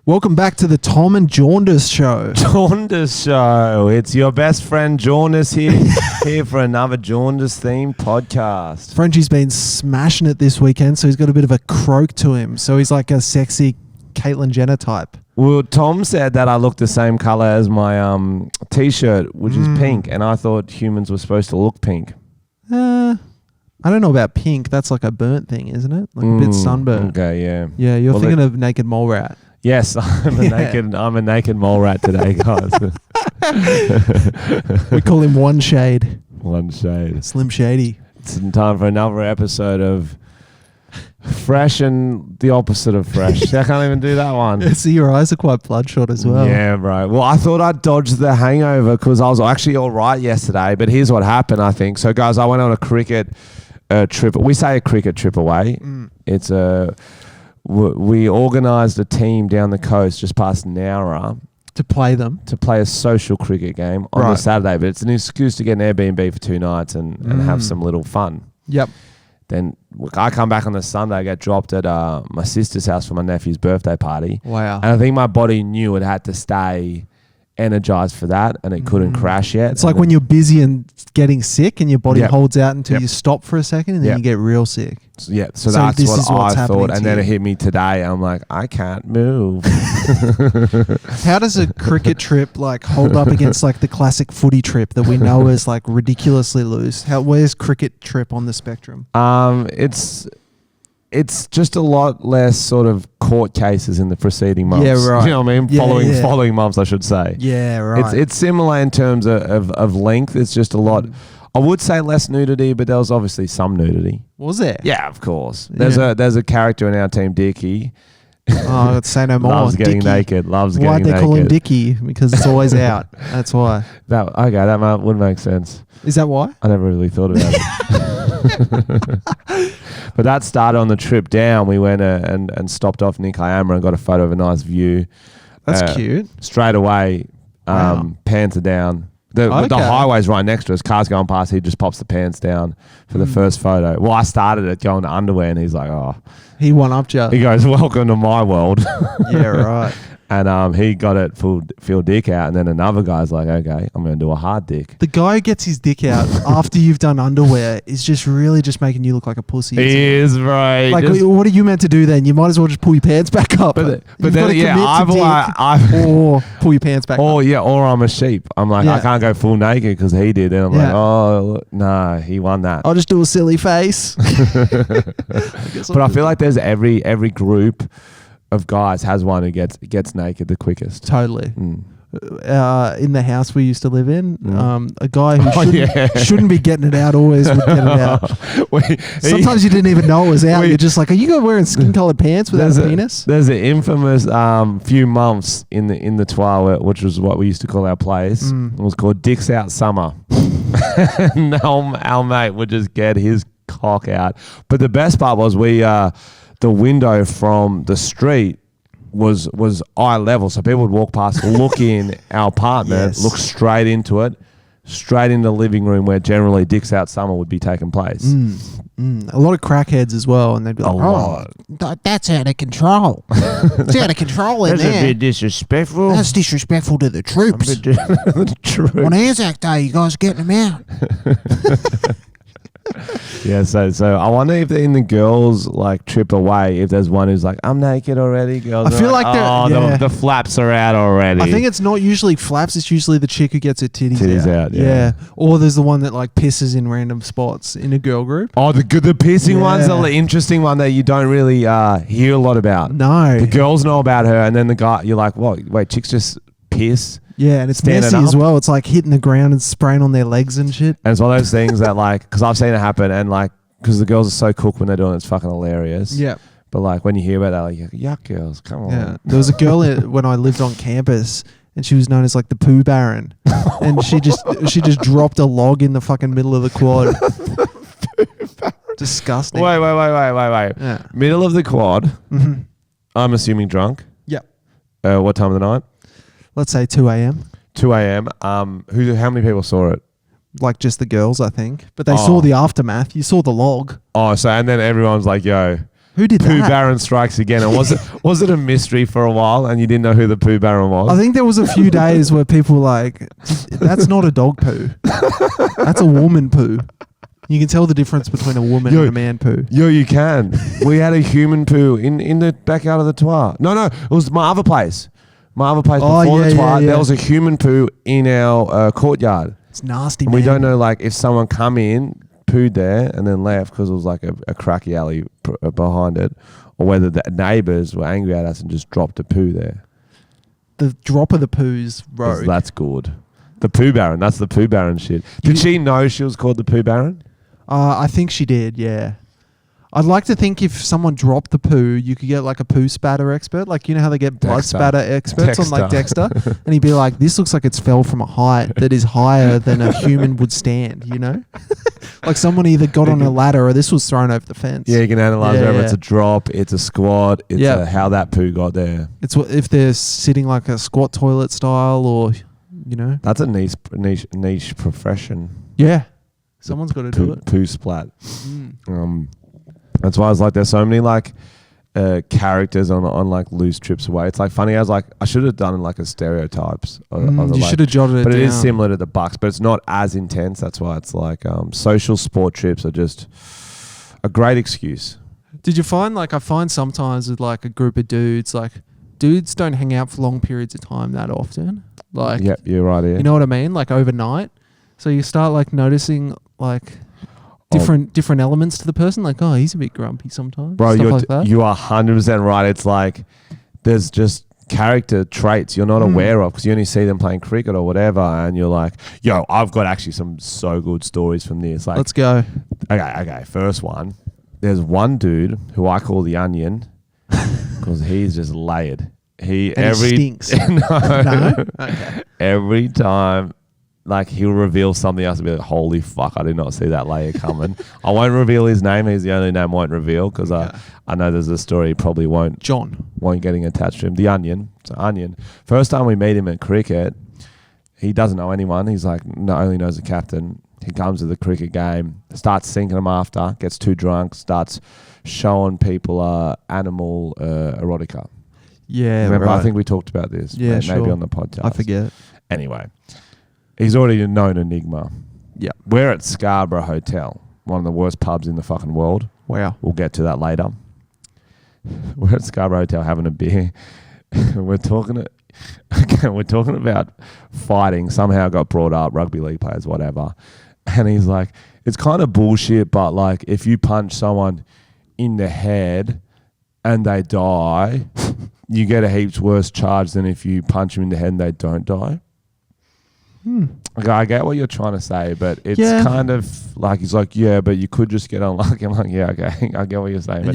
Welcome back to the Tom and Jaundice Show. Jaundice Show. It's your best friend Jaundice here for another Jaundice themed podcast. Frenchy's been smashing it this weekend, so he's got a bit of a croak to him. So he's like a sexy Caitlyn Jenner type. Well, Tom said that I look the same color as my t-shirt, which is pink, and I thought humans were supposed to look pink. I don't know about pink. That's like a burnt thing, isn't it? Like a bit sunburned. Okay, yeah. Yeah, you're thinking of naked mole rat. Yes, I'm a naked mole rat today, guys. We call him One Shade. One Shade. Slim Shady. It's time for another episode of Fresh and the opposite of fresh. I can't even do that one. Yeah, see, your eyes are quite bloodshot as well. Yeah, bro. Well, I thought I'd dodge the hangover because I was actually all right yesterday, but here's what happened, I think. So, guys, I went on a cricket trip. We say a cricket trip away. It's we organised a team down the coast just past Nowra To play them. to play a social cricket game on the Saturday, but it's an excuse to get an Airbnb for 2 nights and have some little fun. Yep. Then I come back on the Sunday, I get dropped at my sister's house for my nephew's birthday party. Wow. And I think my body knew it had to stay energized for that and it couldn't crash yet. It's like when you're busy and getting sick and your body holds out until Yep. you stop for a second and then you get real sick. Yeah, so So that's this what is what's I thought. happening And to then you. it hit me today. I'm like, I can't move. How does a cricket trip like hold up against like the classic footy trip that we know is like ridiculously loose? Where's cricket trip on the spectrum? It's just a lot less sort of court cases in the preceding months. Yeah, right. You know what I mean? Yeah, Following months, I should say. Yeah, right. It's similar in terms of length. It's just a lot. I would say less nudity, but there was obviously some nudity. Was there? Yeah, of course. There's a character in our team, Dickie. Oh, say no more. Loves getting Dickie. naked. Loves Why'd getting naked. they call him Dickie? Because it's always out. That's why. That would make sense. Is that why? I never really thought about it. But that started on the trip down. We went and stopped off near Kiama and got a photo of a nice view. That's cute. Straight away, pants are down. The highway's right next to us. Cars going past. He just pops the pants down for the first photo. Well, I started it going to underwear, and he's like, "Oh." He one-upped you. He goes, "Welcome to my world." Yeah, right. And he got it full dick out, and then another guy's like, "Okay, I'm going to do a hard dick." The guy who gets his dick out after you've done underwear is just really just making you look like a pussy. He is, right. Like, what are you meant to do then? You might as well just pull your pants back up. But You've then, gotta commit to dick or pull your pants back up. Or I'm a sheep. I'm like, I can't go full naked because he did. And I'm like, oh, no, he won that. I'll just do a silly face. But I feel like there's every group of guys has one who gets naked the quickest. Totally. In the house we used to live in, a guy who shouldn't be getting it out always would get it out. Sometimes you didn't even know it was out. You're just like, are you wearing skin-colored pants without a penis? There's an infamous few months in the Twa, which was what we used to call our place. It was called Dicks Out Summer. And our mate would just get his cock out. But the best part was the window from the street was eye level, so people would walk past, look in our apartment, look straight into it, straight into the living room where generally Dicks Out Summer would be taking place. A lot of crackheads as well, and they'd be like, "Oh, that's out of control. It's out of control in there. That's a bit disrespectful. That's disrespectful to the troops. On Anzac Day, you guys getting them out." Yeah, so I wonder if in the girls like trip away, if there's one who's like, I'm naked already. Girls I feel like the flaps are out already. I think it's not usually flaps. It's usually the chick who gets her titties out. Yeah. Or there's the one that like pisses in random spots in a girl group. Oh, the pissing one's the interesting one that you don't really hear a lot about. No. The girls know about her, and then the guy, you're like, what? Wait, chicks just piss? Yeah, and it's Standing messy up. as well. It's like hitting the ground and spraying on their legs and shit. And it's one of those things that like, because I've seen it happen, and like, because the girls are so cooked when they're doing it, it's fucking hilarious. Yeah. But like when you hear about that, like, yuck, girls, come on. Yeah. There was a girl when I lived on campus, and she was known as like the poo baron, and she just dropped a log in the fucking middle of the quad. Disgusting. Wait. Yeah. Middle of the quad. Mm-hmm. I'm assuming drunk. Yep. What time of the night? Let's say 2 a.m. 2 a.m. How many people saw it? Like just the girls, I think. But they saw the aftermath. You saw the log. Oh, so and then everyone's like, yo, Who did Pooh that? Baron strikes again. And was it a mystery for a while and you didn't know who the Pooh Baron was? I think there was a few days where people were like, that's not a dog poo. That's a woman poo. You can tell the difference between a woman and a man poo. Yo, you can. We had a human poo in the backyard of the Twa. No, it was my other place. Before the Twa, there was a human poo in our courtyard. It's nasty, and man. we don't know like if someone come in, pooed there and then left because it was like a cracky alley behind it, or whether the neighbours were angry at us and just dropped a poo there. The drop of the poo's rogue. That's good. The Pooh Baron. That's the Pooh Baron shit. Did she know she was called the Pooh Baron? I think she did, yeah. I'd like to think if someone dropped the poo, you could get like a poo spatter expert. Like, you know how they get blood spatter experts on like Dexter? And he'd be like, this looks like it's fell from a height that is higher than a human would stand, you know? Like someone either got on a ladder or this was thrown over the fence. Yeah, you can analyse whether it's a drop, it's a squat, it's how that poo got there. It's if they're sitting like a squat toilet style or, you know. That's a niche profession. Yeah. Someone's got to do it. Poo splat. That's why I was like, there's so many like characters on like Loose Trips Away. It's like funny as like I should have done like a stereotypes. You should have jotted it but down. It is similar to the Bucks, but it's not as intense. That's why it's like social sport trips are just a great excuse. Did you find like I find sometimes with like a group of dudes, like dudes don't hang out for long periods of time that often. Like, yeah, you're right here. You know what I mean? Like overnight. So you start like noticing like different elements to the person. Like, oh, he's a bit grumpy sometimes. Bro, like you are 100% right. It's like there's just character traits you're not aware of because you only see them playing cricket or whatever, and you're like, yo, I've got actually some so good stories from this. Like, let's go. Okay. First one. There's one dude who I call the Onion because he's just layered. He stinks. No. Okay. Every time. Like he'll reveal something else and be like, holy fuck, I did not see that layer coming. I won't reveal his name. He's the only name I won't reveal because I know there's a story he probably won't getting attached to him. The Onion. So Onion. First time we meet him at cricket, he doesn't know anyone. He's like, only knows the captain. He comes to the cricket game, starts sinking them after, gets too drunk, starts showing people animal erotica. Yeah, remember, right. I think we talked about this. Yeah, maybe on the podcast. I forget. Anyway. He's already a known enigma. Yeah. We're at Scarborough Hotel, one of the worst pubs in the fucking world. Wow. We'll get to that later. We're at Scarborough Hotel having a beer. We're talking about fighting. Somehow got brought up, rugby league players, whatever. And he's like, it's kind of bullshit, but like if you punch someone in the head and they die, you get a heaps worse charge than if you punch them in the head and they don't die. Okay, I get what you're trying to say, but it's kind of like he's like, yeah, but you could just get unlucky. I'm like, yeah, okay, I get what you're saying. But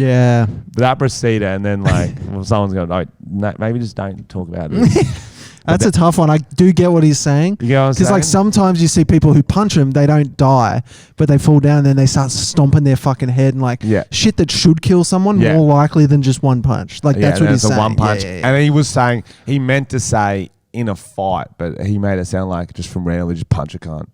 but that proceeded, and then like someone's going, like, maybe just don't talk about this. That's a tough one. I do get what he's saying. You get what I'm saying? Because like sometimes you see people who punch them, they don't die, but they fall down, and then they start stomping their fucking head and like shit that should kill someone more likely than just one punch. Like that's what he's saying. One punch, and then he was saying he meant to say in a fight, but he made it sound like just from randomly just punch a cunt.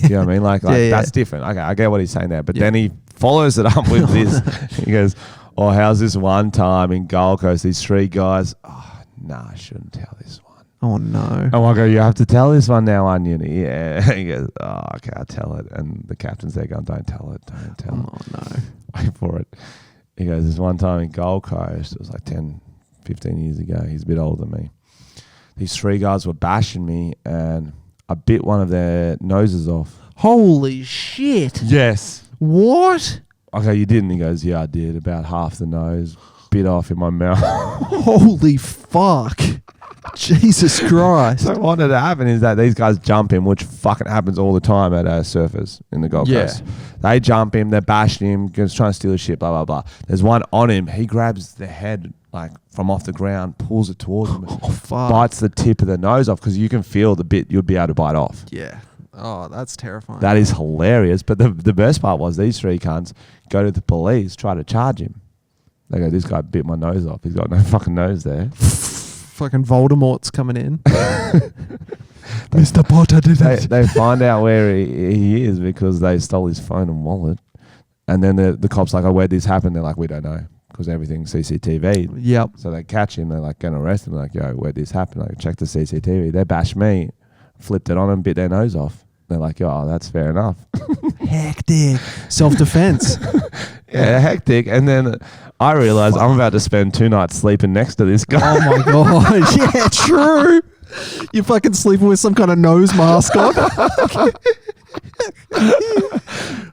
You know what I mean? Like that's different. Okay, I get what he's saying there, but then he follows it up with this. He goes, "Oh, how's this one time in Gold Coast? These three guys. Oh, I shouldn't tell this one. Oh no. Oh, I go, you have to tell this one now, Onion. Yeah. He goes, oh, okay, I'll tell it. And the captain's there going, don't tell it. Oh no. Wait for it. He goes, this one time in Gold Coast, it was like 10, 15 years ago. He's a bit older than me. These three guys were bashing me and I bit one of their noses off. Holy shit. Yes. What? Okay, you didn't? He goes, yeah, I did. About half the nose bit off in my mouth. Holy fuck. Jesus Christ. So what had happened is that these guys jump him, which fucking happens all the time at surfers in the Gold Coast. They jump him, they're bashing him, just trying to steal his shit, blah, blah, blah. There's one on him. He grabs the head like from off the ground, pulls it towards him, bites the tip of the nose off because you can feel the bit you'd be able to bite off. Yeah. Oh, that's terrifying. That is hilarious. But the best part was these three cunts go to the police, try to charge him. They go, this guy bit my nose off. He's got no fucking nose there. Fucking Voldemort's coming in. Mr. Potter did it. They find out where he is because they stole his phone and wallet. And then the cops like, oh, where'd this happen? They're like, we don't know. because everything's CCTV. Yep. So they catch him. They're like going to arrest him. They're like, yo, where'd this happen? Like, check the CCTV. They bashed me, flipped it on and bit their nose off. They're like, oh, that's fair enough. Hectic. Self-defense. Yeah, hectic. And then I realized I'm about to spend 2 nights sleeping next to this guy. Oh my god. Yeah, true. You're fucking sleeping with some kind of nose mask on.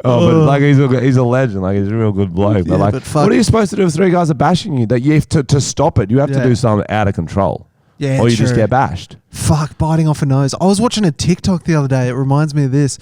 But like he's a legend. Like he's a real good bloke. Yeah, but like, but what are you supposed to do if 3 guys are bashing you? That you have to stop it. You have to do something out of control. Yeah, or you just get bashed. Fuck, biting off a nose. I was watching a TikTok the other day. It reminds me of this.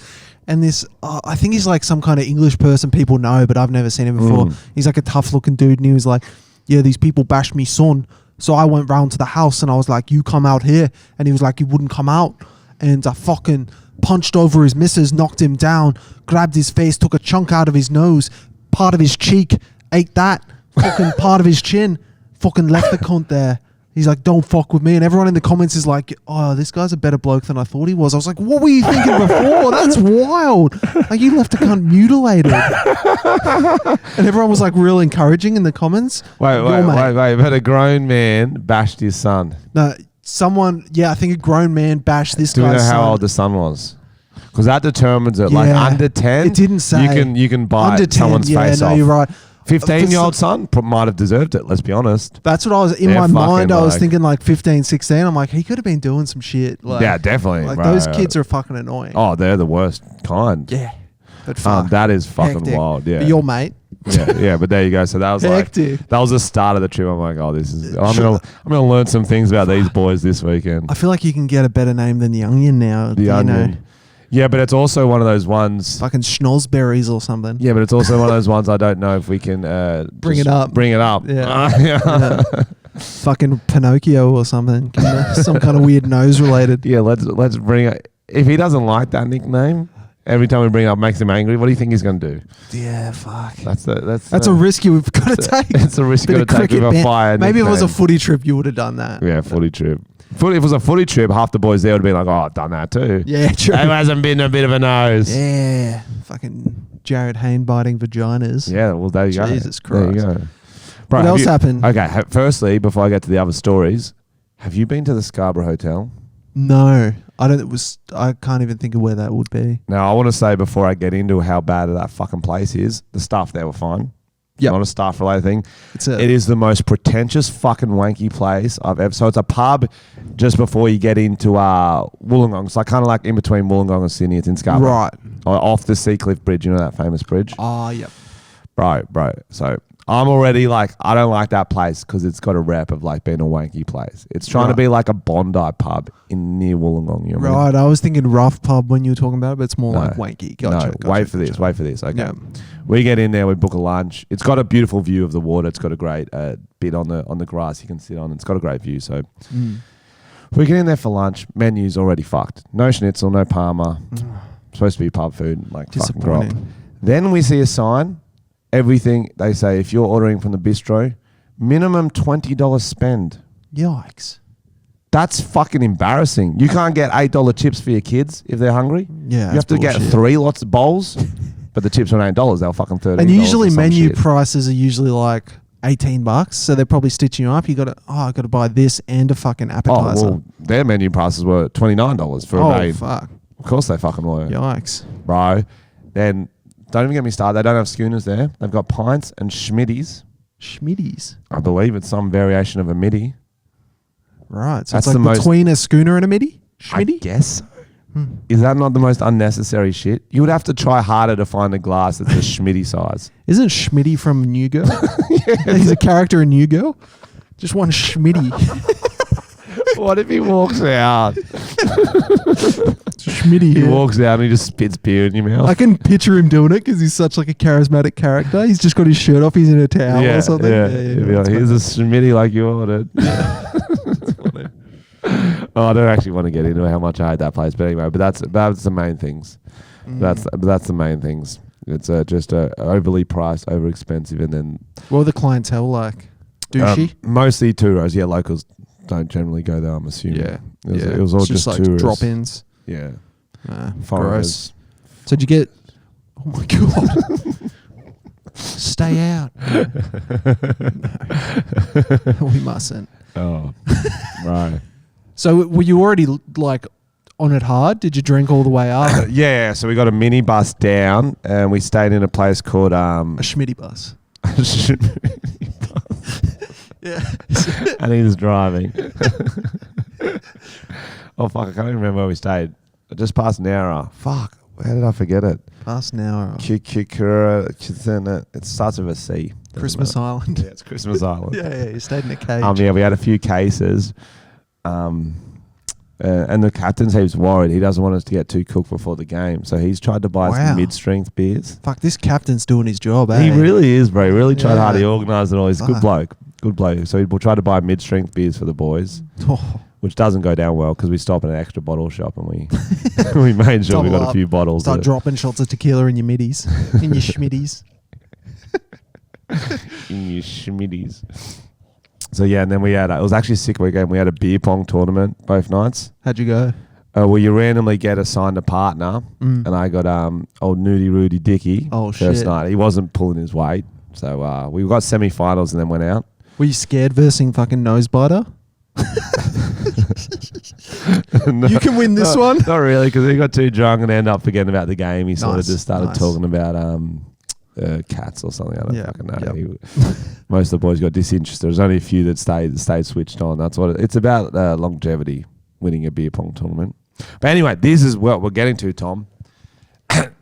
And this, I think he's like some kind of English person people know, but I've never seen him before. He's like a tough looking dude. And he was like, yeah, these people bashed me son. So I went round to the house and I was like, you come out here. And he was like, you wouldn't come out. And I fucking punched over his missus, knocked him down, grabbed his face, took a chunk out of his nose, part of his cheek, ate that, fucking part of his chin, fucking left the cunt there. He's like, don't fuck with me. And everyone in the comments is like, oh, this guy's a better bloke than I thought he was. I was like, what were you thinking before? That's wild. Like, you left a cunt mutilated. And everyone was like real encouraging in the comments. Wait. But a grown man bashed his son. No, I think a grown man bashed this guy's son. Do we know how old the son was? Because that determines it. Yeah. Like under 10, it didn't say. You can bite under 10, someone's face off. You're right. 15-year-old son might have deserved it, let's be honest. That's what I was in my mind. I was thinking like 15, 16. I'm like, he could have been doing some shit. Like, yeah, definitely. Like those kids are fucking annoying. Oh, they're the worst kind. Yeah. But fuck. That is fucking hectic. wild. Yeah. But your mate. Yeah, but there you go. So that was hectic. Like, that was the start of the trip. I'm like, oh, I'm gonna learn some things about these boys this weekend. I feel like you can get a better name than the Onion now. The Onion. Yeah, but it's also one of those ones. Fucking schnozberries or something. Yeah, but it's also one of those ones I don't know if we can bring it up. Yeah. Fucking Pinocchio or something. Some kind of weird nose related. Yeah, let's bring it. If he doesn't like that nickname, every time we bring it up makes him angry. What do you think he's going to do? Yeah, fuck. That's a risk you've got to take. It's a risk you've got to take with a fire. Maybe if it was a footy trip, you would have done that. Yeah, footy trip. If it was a footy trip, half the boys there would be like, "Oh, I've done that too." Yeah, true. Who hasn't been a bit of a nose? Yeah, fucking Jared Hayne biting vaginas. Yeah, well, there you go. Jesus Christ. There you go. Bro, what else happened? Okay, firstly, before I get to the other stories, have you been to the Scarborough Hotel? No, I don't. I can't even think of where that would be. Now, I want to say before I get into how bad that fucking place is, the staff there were fine. Yeah, not a staff related thing. It is the most pretentious fucking wanky place I've ever. So it's a pub just before you get into Wollongong. It's like kind of like in between Wollongong and Sydney. It's in Scarborough, right? Off the Seacliff Bridge. You know that famous bridge? Oh, yep. Bro. So I'm already like, I don't like that place because it's got a rep of like being a wanky place. It's trying to be like a Bondi pub in near Wollongong. You know right. I was thinking rough pub when you were talking about it, but it's more like wanky. Gotcha. Wait for this. Okay. Yeah. We get in there, we book a lunch. It's got a beautiful view of the water. It's got a great bit on the grass you can sit on. It's got a great view. So we get in there for lunch. Menu's already fucked. No schnitzel, no parma. Supposed to be pub food. Like fucking grop. Then we see a sign. Everything, they say, if you're ordering from the bistro, minimum $20 spend. Yikes. That's fucking embarrassing. You can't get $8 chips for your kids if they're hungry. Yeah, you have to get 3 lots of bowls, but the chips are $8. They're fucking $13. And usually menu prices are usually like $18, so they're probably stitching you up. I got to buy this and a fucking appetizer. Oh, well, their menu prices were $29 for a day. Oh, fuck. Of course they fucking were. Yikes. Bro, then don't even get me started. They don't have schooners there. They've got pints and schmitties. Schmitties? I believe it's some variation of a midi. Right. So that's it's like between a schooner and a midi? Schmitty? I guess so. Is that not the most unnecessary shit? You would have to try harder to find a glass that's a schmitty size. Isn't Schmitty from New Girl? Yeah, he's a character in New Girl. Just one Schmitty. What if he walks out? Schmitty. He walks out and he just spits beer in your mouth. I can picture him doing it because he's such like a charismatic character. He's just got his shirt off. He's in a towel or something. Yeah. Like, here's a Schmitty like you ordered. That's funny. Oh, I don't actually want to get into how much I hate that place, but anyway. But that's the main things. That's the main things. It's just overly priced, over expensive, and then. What were the clientele like? Douchey? Mostly tourists. Yeah, locals don't generally go there, I'm assuming. Yeah. It was all just like tourists. drop-ins. Yeah. Gross. So did you get... Oh, my God. Stay out. We mustn't. Oh, right. So were you already like on it hard? Did you drink all the way up? Yeah, so we got a minibus down and we stayed in a place called A Schmitty bus. Yeah. And he was driving. Oh fuck, I can't even remember where we stayed. Just past Nara. Fuck, where did I forget it? Past Nara. Kikura. It starts with a C. Christmas Island. Yeah, it's Christmas Island. Yeah, you stayed in a cage. Yeah, we had a few cases. And the captain seems worried. He doesn't want us to get too cooked before the game. So he's tried to buy some mid-strength beers. Fuck, this captain's doing his job, eh? He really is, bro. He really tried hard. He organised it all. He's a good bloke. Good bloke. So we'll try to buy mid-strength beers for the boys, which doesn't go down well because we stop at an extra bottle shop and we we made sure we got a few bottles. Start dropping shots of tequila in your middies, in your schmitties. In your schmitties. So yeah, and then we had it was actually a sick weekend. We had a beer pong tournament both nights. How'd you go? Well, you randomly get assigned a partner, and I got old Nudie Rudy Dicky first night. He wasn't pulling his weight, so we got semi-finals and then went out. Were you scared versing fucking Nosebiter? No, you can win this one. Not really, because he got too drunk and ended up forgetting about the game. He sort of just started talking about cats or something. I don't fucking know. Yep. Most of the boys got disinterested. There's only a few that stayed switched on. That's what it's about. Longevity, winning a beer pong tournament. But anyway, this is what we're getting to, Tom.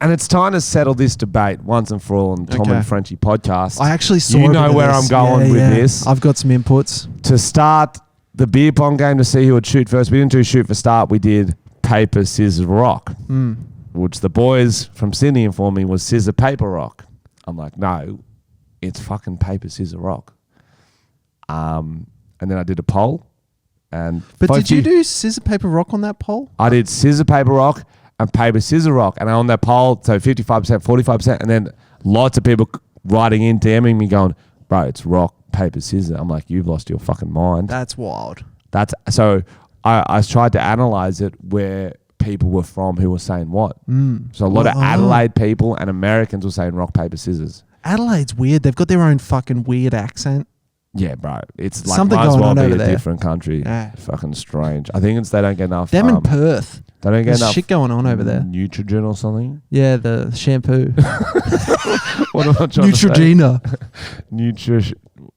And it's time to settle this debate once and for all on Tom and Frenchy podcast. I actually saw you know where I'm going with this. I've got some inputs. To start the beer pong game, to see who would shoot first, we didn't do shoot for start. We did paper, scissors, rock, which the boys from Sydney informed me was scissor, paper, rock. I'm like, no, it's fucking paper, scissors, rock. And then I did a poll. But did you do scissor, paper, rock on that poll? I did scissor, paper, rock and paper, scissors, rock. And on that poll, so 55%, 45%. And then lots of people writing in, DMing me going, bro, it's rock, paper, scissors. I'm like, you've lost your fucking mind. That's wild. So I tried to analyze it where people were from who were saying what. So a lot of Adelaide people and Americans were saying rock, paper, scissors. Adelaide's weird. They've got their own fucking weird accent. Yeah, bro. It's like something might as well going on be over a there. different country. Yeah. Fucking strange. I think it's they don't get enough. Them in Perth. They don't get There's enough shit going on over there. Neutrogen or something. Yeah, the shampoo. What am I trying Neutrogena. to say?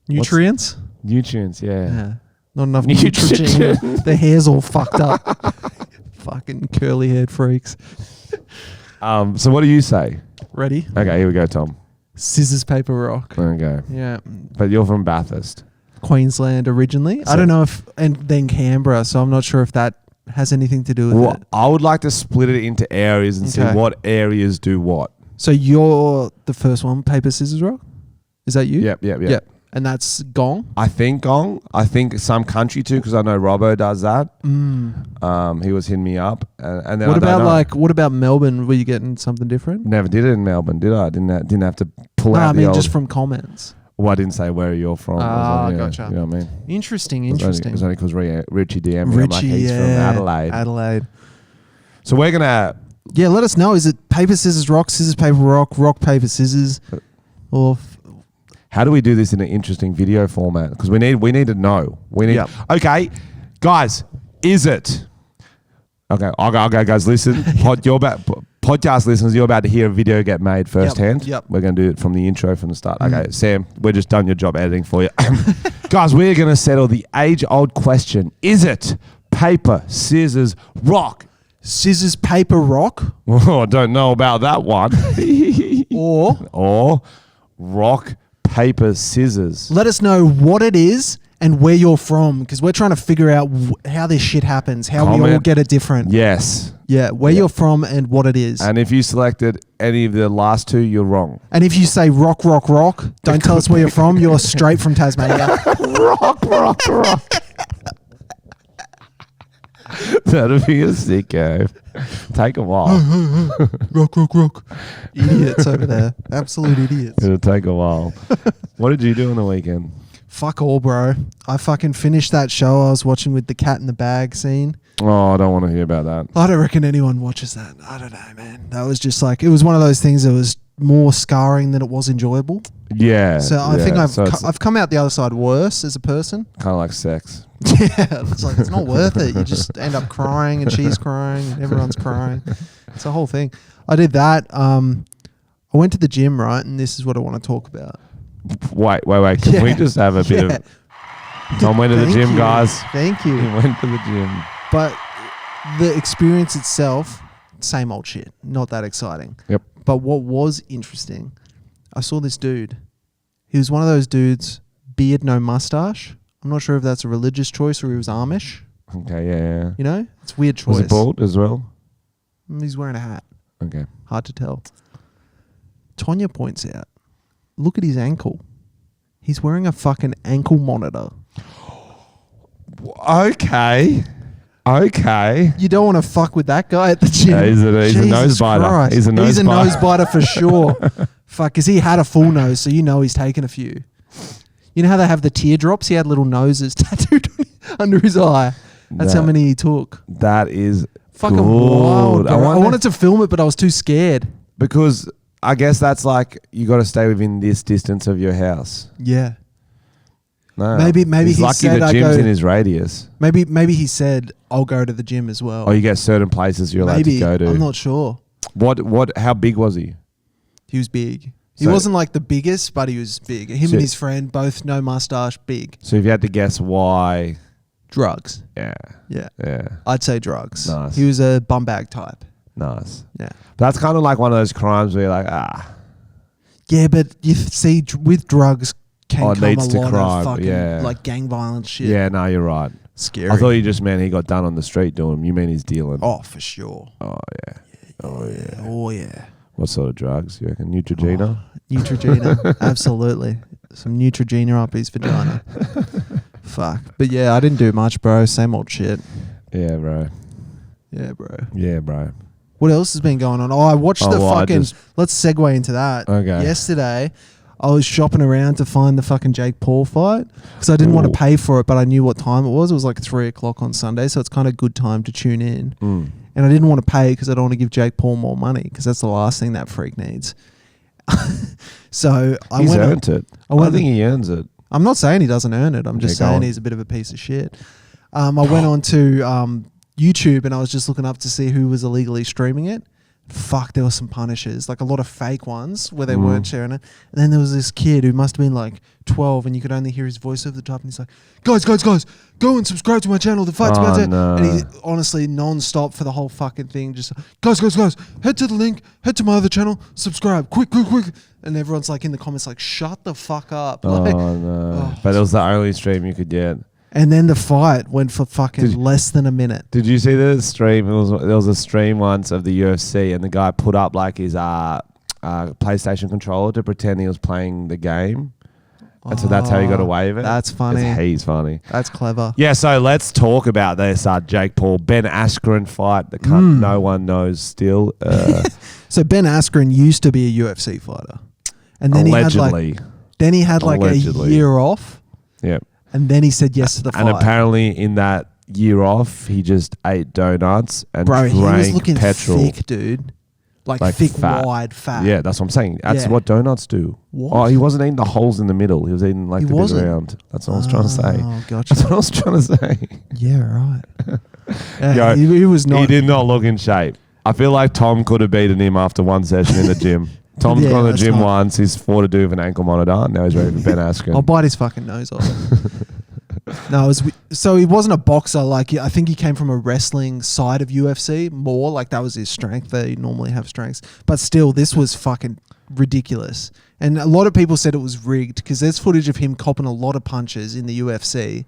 Nutrients? Nutrients, yeah. Not enough Neutrogena. Their hair's all fucked up. Fucking curly haired freaks. So what do you say? Ready? Okay, here we go, Tom. Scissors, paper, rock. Okay. Yeah. But you're from Bathurst. Queensland originally. So, I don't know if, and then Canberra, so I'm not sure if that has anything to do with it. I would like to split it into areas and see what areas do what. So you're the first one, paper, scissors, rock? Is that you? Yep. And that's gong? I think gong. I think some country too, because I know Robbo does that. He was hitting me up. And then what about Melbourne? Were you getting something different? Never did it in Melbourne, did I? Didn't have to pull out the old... just from comments. Well, I didn't say where you're from. Gotcha. You know what I mean? Interesting. It was only because Richie DM'd me. I'm like, he's from Adelaide. So we're going to... Yeah, let us know. Is it paper, scissors, rock, scissors, paper, rock, paper, scissors? Or... How do we do this in an interesting video format? Because we need to know. Okay, guys, is it... Okay, guys, listen. Podcast listeners, you're about to hear a video get made firsthand. Yep. We're going to do it from the intro from the start. Okay, Sam, we're just done your job editing for you. Guys, we're going to settle the age-old question. Is it paper, scissors, rock? Scissors, paper, rock? Oh, I don't know about that one. Or rock, paper, scissors. Let us know what it is and where you're from, because we're trying to figure out how this shit happens, how we all get it different. Yes. Yeah, where you're from and what it is. And if you selected any of the last two, you're wrong. And if you say rock, don't tell us where you're from. You're straight from Tasmania. rock. That'd be a sick game. Take a while. rock. Idiots over there. Absolute idiots. It'll take a while. What did you do on the weekend? Fuck all, bro. I fucking finished that show I was watching with the cat in the bag scene. Oh, I don't want to hear about that. I don't reckon anyone watches that. I don't know, man. That was just like, it was one of those things that was more scarring than it was enjoyable. Yeah. So I think I've come out the other side worse as a person. Kind of like sex. Yeah, it's like it's not worth it. You just end up crying, and she's crying, and everyone's crying. It's a whole thing. I did that. I went to the gym, right, and this is what I want to talk about. Wait. Can we just have a bit of... Tom went to the gym, guys. Thank you. He went to the gym. But the experience itself, same old shit. Not that exciting. Yep. But what was interesting, I saw this dude. He was one of those dudes, beard, no mustache. I'm not sure if that's a religious choice or he was Amish. Okay, yeah. You know? It's a weird choice. Was he bald as well? He's wearing a hat. Okay. Hard to tell. Tonya points out, look at his ankle. He's wearing a fucking ankle monitor. Okay. You don't want to fuck with that guy at the gym. Yeah, he's a nose biter. He's a nose biter for sure. Fuck, because he had a full nose, so you know he's taken a few. You know how they have the teardrops? He had little noses tattooed under his eye. That's how many he took. That is fucking good. wild. I wanted to film it, but I was too scared. Because I guess that's like you got to stay within this distance of your house. Yeah. No, maybe he's he lucky said the gym's in his radius. Maybe he said I'll go to the gym as well. Or you get certain places you're allowed to go to. I'm not sure. How big was he? He was big. He wasn't like the biggest, but he was big. Him and his friend, both no mustache, big. So if you had to guess why... Drugs. Yeah. I'd say drugs. Nice. He was a bum bag type. Nice. Yeah. That's kind of like one of those crimes where you're like, Yeah, but you see, with drugs can come a leads to lot crime. of fucking Yeah. like gang violence shit. Yeah, no, you're right. Scary. I thought you just meant he got done on the street doing them. You mean he's dealing? Oh, for sure. Oh, yeah. Oh, yeah. What sort of drugs? You reckon? Neutrogena? Neutrogena. Absolutely. Some Neutrogena up his vagina. Fuck. But yeah, I didn't do much, bro. Same old shit. Yeah, bro. Yeah, bro. What What else has been going on? Oh, I watched let's segue into that. Okay. Yesterday, I was shopping around to find the fucking Jake Paul fight because I didn't want to pay for it, but I knew what time it was. It was like 3 o'clock on Sunday, so it's kind of good time to tune in. And I didn't want to pay because I don't want to give Jake Paul more money because that's the last thing that freak needs. So He's earned it. I think he earns it. I'm not saying he doesn't earn it. I'm just saying he's a bit of a piece of shit. I went on to YouTube and I was just looking up to see who was illegally streaming it. Fuck, there were some punishers, like a lot of fake ones where they weren't sharing it. And then there was this kid who must have been like 12 and you could only hear his voice over the top and he's like, guys, go and subscribe to my channel. The fight's about to... No. And he honestly non-stop for the whole fucking thing. Just, guys, head to the link, head to my other channel, subscribe, quick. And everyone's like in the comments like, shut the fuck up. Like, But it was the only stream you could get. And then the fight went for fucking less than a minute. Did you see the stream? There was a stream once of the UFC and the guy put up like his PlayStation controller to pretend he was playing the game. And so that's how he got away with it. That's funny. He's funny. That's clever. Yeah, so let's talk about this Jake Paul, Ben Askren fight. The cunt no one knows still. So Ben Askren used to be a UFC fighter. And then allegedly. he had like a year off. Yep. And then he said yes to the fight. And apparently in that year off, he just ate donuts and drank he was looking petrol. thick, dude. Like thick, fat. wide, fat. Yeah, that's what I'm saying. That's what donuts do. What? Oh, he wasn't eating the holes in the middle. He was eating like the bit around. That's what I was trying to say. Oh, gotcha. That's what I was trying to say. Yeah, right. He was not. He did not look in shape. I feel like Tom could have beaten him after one session in the gym. Tom's gone to the gym once. He's fought a dude with an ankle monitor. Now he's ready for Ben Askren. I'll bite his fucking nose off. No, so he wasn't a boxer. Like I think he came from a wrestling side of UFC more. Like that was his strength. They normally have strengths, but still, this was fucking ridiculous. And a lot of people said it was rigged because there's footage of him copping a lot of punches in the UFC,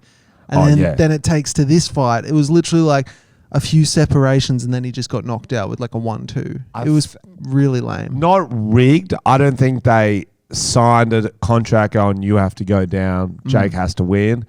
and then it takes to this fight. It was literally like a few separations, and then he just got knocked out with like a 1-2. It was really lame. Not rigged. I don't think they signed a contract on you have to go down. Jake has to win.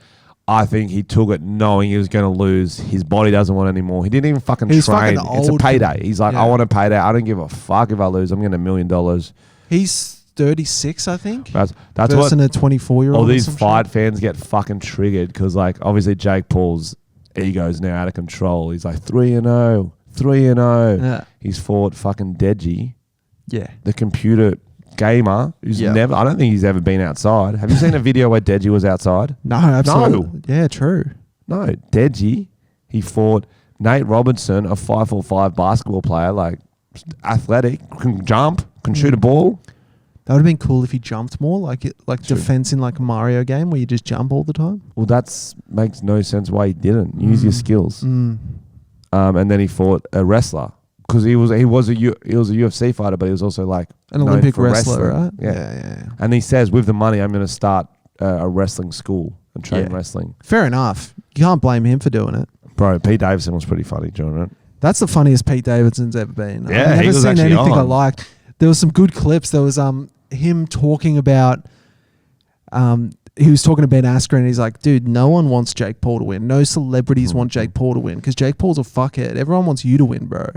I think he took it knowing he was going to lose. His body doesn't want it anymore. He didn't even fucking train. It's a payday. He's like, I want a payday. I don't give a fuck if I lose. I'm getting $1 million. He's 36, I think. That's what a 24-year-old. All these fight fans get fucking triggered because, like, obviously Jake Paul's ego's now out of control. He's like 3-0. Yeah. He's fought fucking Deji. Yeah. The computer gamer who's never. I don't think he's ever been outside. Have you seen a video where Deji was outside? No, absolutely. No. Yeah, true. No, Deji. He fought Nate Robertson, a 5'5" basketball player, like athletic, can jump, can shoot a ball. That would have been cool if he jumped more, like defense in like a Mario game where you just jump all the time. Well, makes no sense why he didn't use your skills. And then he fought a wrestler because he was a UFC fighter, but he was also like an Olympic wrestler, right? Yeah. And he says, with the money, I'm going to start a wrestling school and train wrestling. Fair enough. You can't blame him for doing it. Bro, Pete Davidson was pretty funny during it. That's the funniest Pete Davidson's ever been. Yeah, I've never seen anything I liked. There was some good clips. There was him talking about he was talking to Ben Askren and he's like, dude, no one wants Jake Paul to win. No celebrities want Jake Paul to win because Jake Paul's a fuckhead. Everyone wants you to win, bro.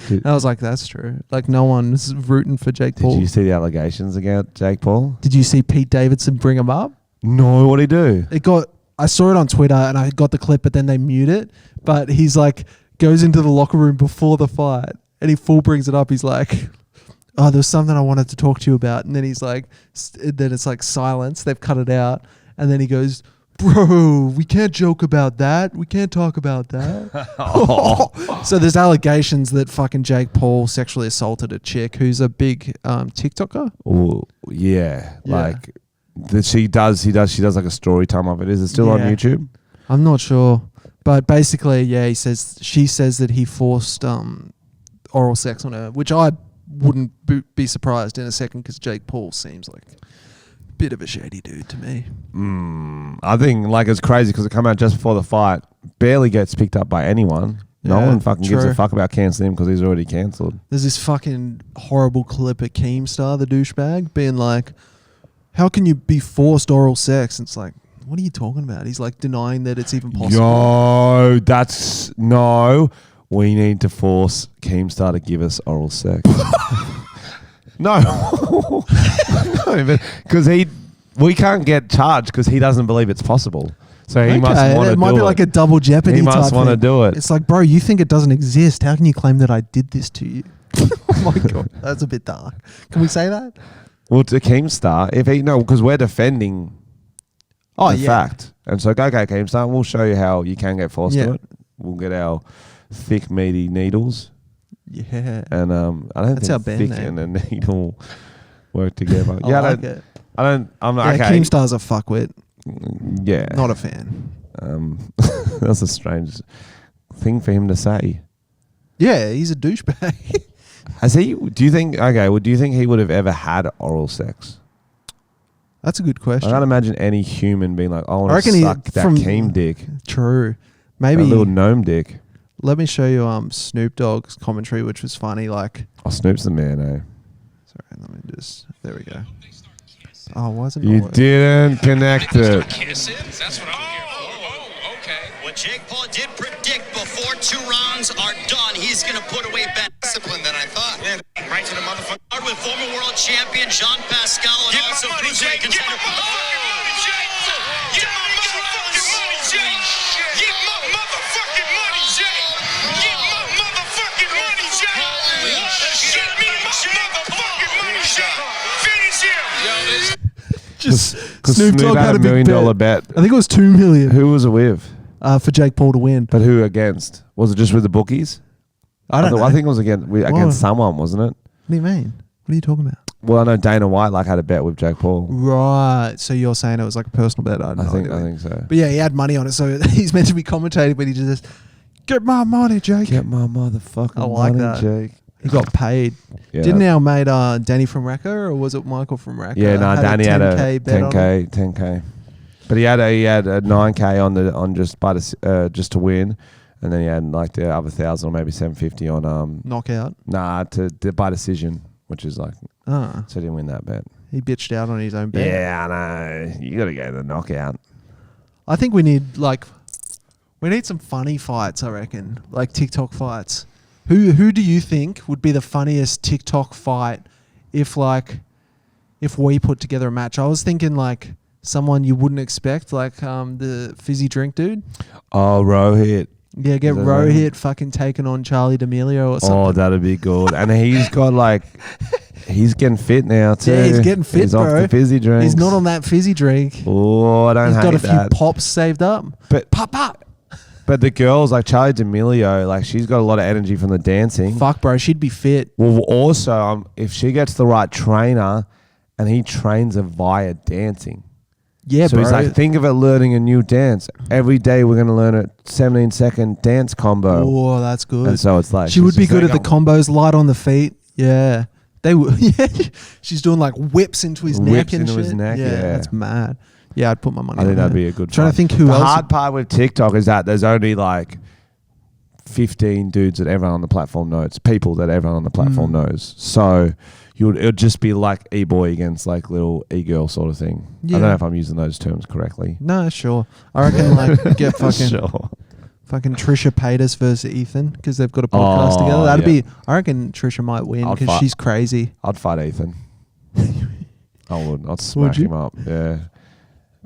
And I was like, that's true. Like no one's rooting for Jake Paul. Did you see the allegations against Jake Paul? Did you see Pete Davidson bring him up? No, what'd he do? I saw it on Twitter and I got the clip, but then they mute it. But he's like, goes into the locker room before the fight and he full brings it up. He's like, oh, there was something I wanted to talk to you about. And then he's like, then it's like silence. They've cut it out. And then he goes, bro, we can't joke about that. We can't talk about that. So there's allegations that fucking Jake Paul sexually assaulted a chick who's a big TikToker. Oh, yeah. Like she does like a story time of it. Is it still on YouTube? I'm not sure. But basically, she says that he forced oral sex on her, which I wouldn't be surprised in a second because Jake Paul seems like a bit of a shady dude to me. I think like it's crazy because it came out just before the fight. Barely gets picked up by anyone. No one fucking gives a fuck about cancelling him because he's already cancelled. There's this fucking horrible clip of Keemstar, the douchebag, being like, how can you be forced oral sex? And it's like, what are you talking about? He's like denying that it's even possible. No, we need to force Keemstar to give us oral sex. No, because we can't get charged because he doesn't believe it's possible. So he must want to do it. It might be like a double jeopardy. He must want to do it. It's like, bro, you think it doesn't exist? How can you claim that I did this to you? Oh my god, that's a bit dark. Can we say that? Well, to Keemstar, because we're defending the fact, and so go Keemstar. We'll show you how you can get forced to it. We'll get our thick, meaty needles. Yeah. And I don't think thick and a needle work together. I like it. I'm not okay. Keemstar's a fuckwit. Yeah. Not a fan. That's a strange thing for him to say. Yeah, he's a douchebag. Has he? Do you think he would have ever had oral sex? That's a good question. I can't imagine any human being like, I want to suck that Keem dick. True. Maybe. That little gnome dick. Let me show you Snoop Dogg's commentary, which was funny. Like, Snoop's the man, eh? Sorry, let me just. There we go. Oh, why is it? You didn't connect it. That's what I'm here for. Okay. What Jake Paul did predict before 2 rounds are done, he's going to put away better discipline than I thought. Yeah, right to the motherfucker. With former world champion Jean Pascal and also cruiserweight contender. Get my motherfucking money, Jake! Get my motherfucking money, Jake! Get my motherfucking money, Jake! Get my motherfucking money, Jake! Get me my motherfucking money, Jake! Finish him! Just Snoop Dogg had a $1 million bet. I think it was $2 million. Who was it with? For Jake Paul to win. But who against? Was it just with the bookies? I don't know. I think it was against someone, wasn't it? What do you mean? What are you talking about? Well, I know Dana White had a bet with Jake Paul. Right. So you're saying it was like a personal bet? I think so. But yeah, he had money on it, so he's meant to be commentating, but he just get my money, Jake. Get my motherfucking money, Jake. He got paid. Yeah. Didn't our mate Danny from Raqqa, or was it Michael from Raqqa? Yeah, no, Danny had a 10K. 10K. But he had a 9K on just to win, and then he had like the other 1,000 or maybe 750 on knockout. Nah, by decision, which is like so he didn't win that bet. He bitched out on his own bet. Yeah, I know. You got to go to the knockout. I think we need some funny fights. I reckon, like TikTok fights. Who do you think would be the funniest TikTok fight if we put together a match? I was thinking like someone you wouldn't expect, like the fizzy drink dude. Oh, Rohit. Yeah, get Rohit fucking taking on Charlie D'Amelio or something. Oh, that'd be good. And he's got like He's getting fit now too. Yeah, he's getting fit, he's bro. Off the fizzy drink. He's not on that fizzy drink. Oh, I don't hate that. He's got a few pops saved up. But pop. But the girls like Charlie D'Amelio, like she's got a lot of energy from the dancing. Fuck, bro, she'd be fit. Well, also, if she gets the right trainer, and he trains her via dancing. Yeah, so bro. he's like, think of it learning a new dance. Every day we're going to learn a 17-second dance combo. Oh, that's good. And so it's like... She would be good at the combos, light on the feet. Yeah. They would. Yeah. She's doing like whips into his neck and shit. His neck, yeah. That's mad. Yeah, I'd put my money on I think that. that'd be a good Trying to think who else. The hard part with TikTok is that there's only like 15 dudes that everyone on the platform knows. People that everyone on the platform knows. So... it would just be like e-boy against like little e-girl sort of thing. Yeah. I don't know if I'm using those terms correctly. No, sure. I reckon like get fucking Sure. fucking Trisha Paytas versus Ethan because they've got a podcast together. That'd be. I reckon Trisha might win because she's crazy. I'd fight Ethan. I would. I'd smack him up. Yeah.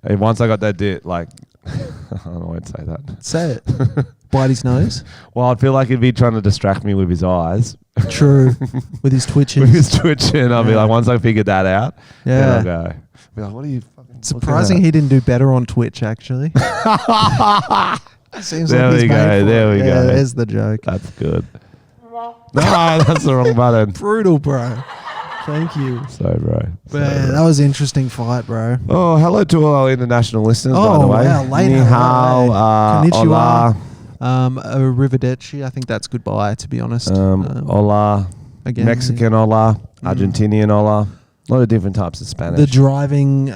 Hey, once I got that like, I don't know why I'd say that. Say it. Bite his nose. Well, I'd feel like he'd be trying to distract me with his eyes. True. With his twitches. With his twitching. I'll be like, once I figured that out, then I'll go. Be like, what are you fucking surprising he didn't do better on Twitch, actually. Seems there like we go. There we go. There's the joke. That's good. No, that's the wrong button. Brutal, bro. Thank you. So, bro. Man, that was an interesting fight, bro. Oh, hello to all our international listeners, by the way. Wow, later. Ni hao, Konnichiwa. hola. Arrivederci. I think that's goodbye, to be honest. Hola. Again, Mexican hola. Argentinian hola. A lot of different types of Spanish. The driving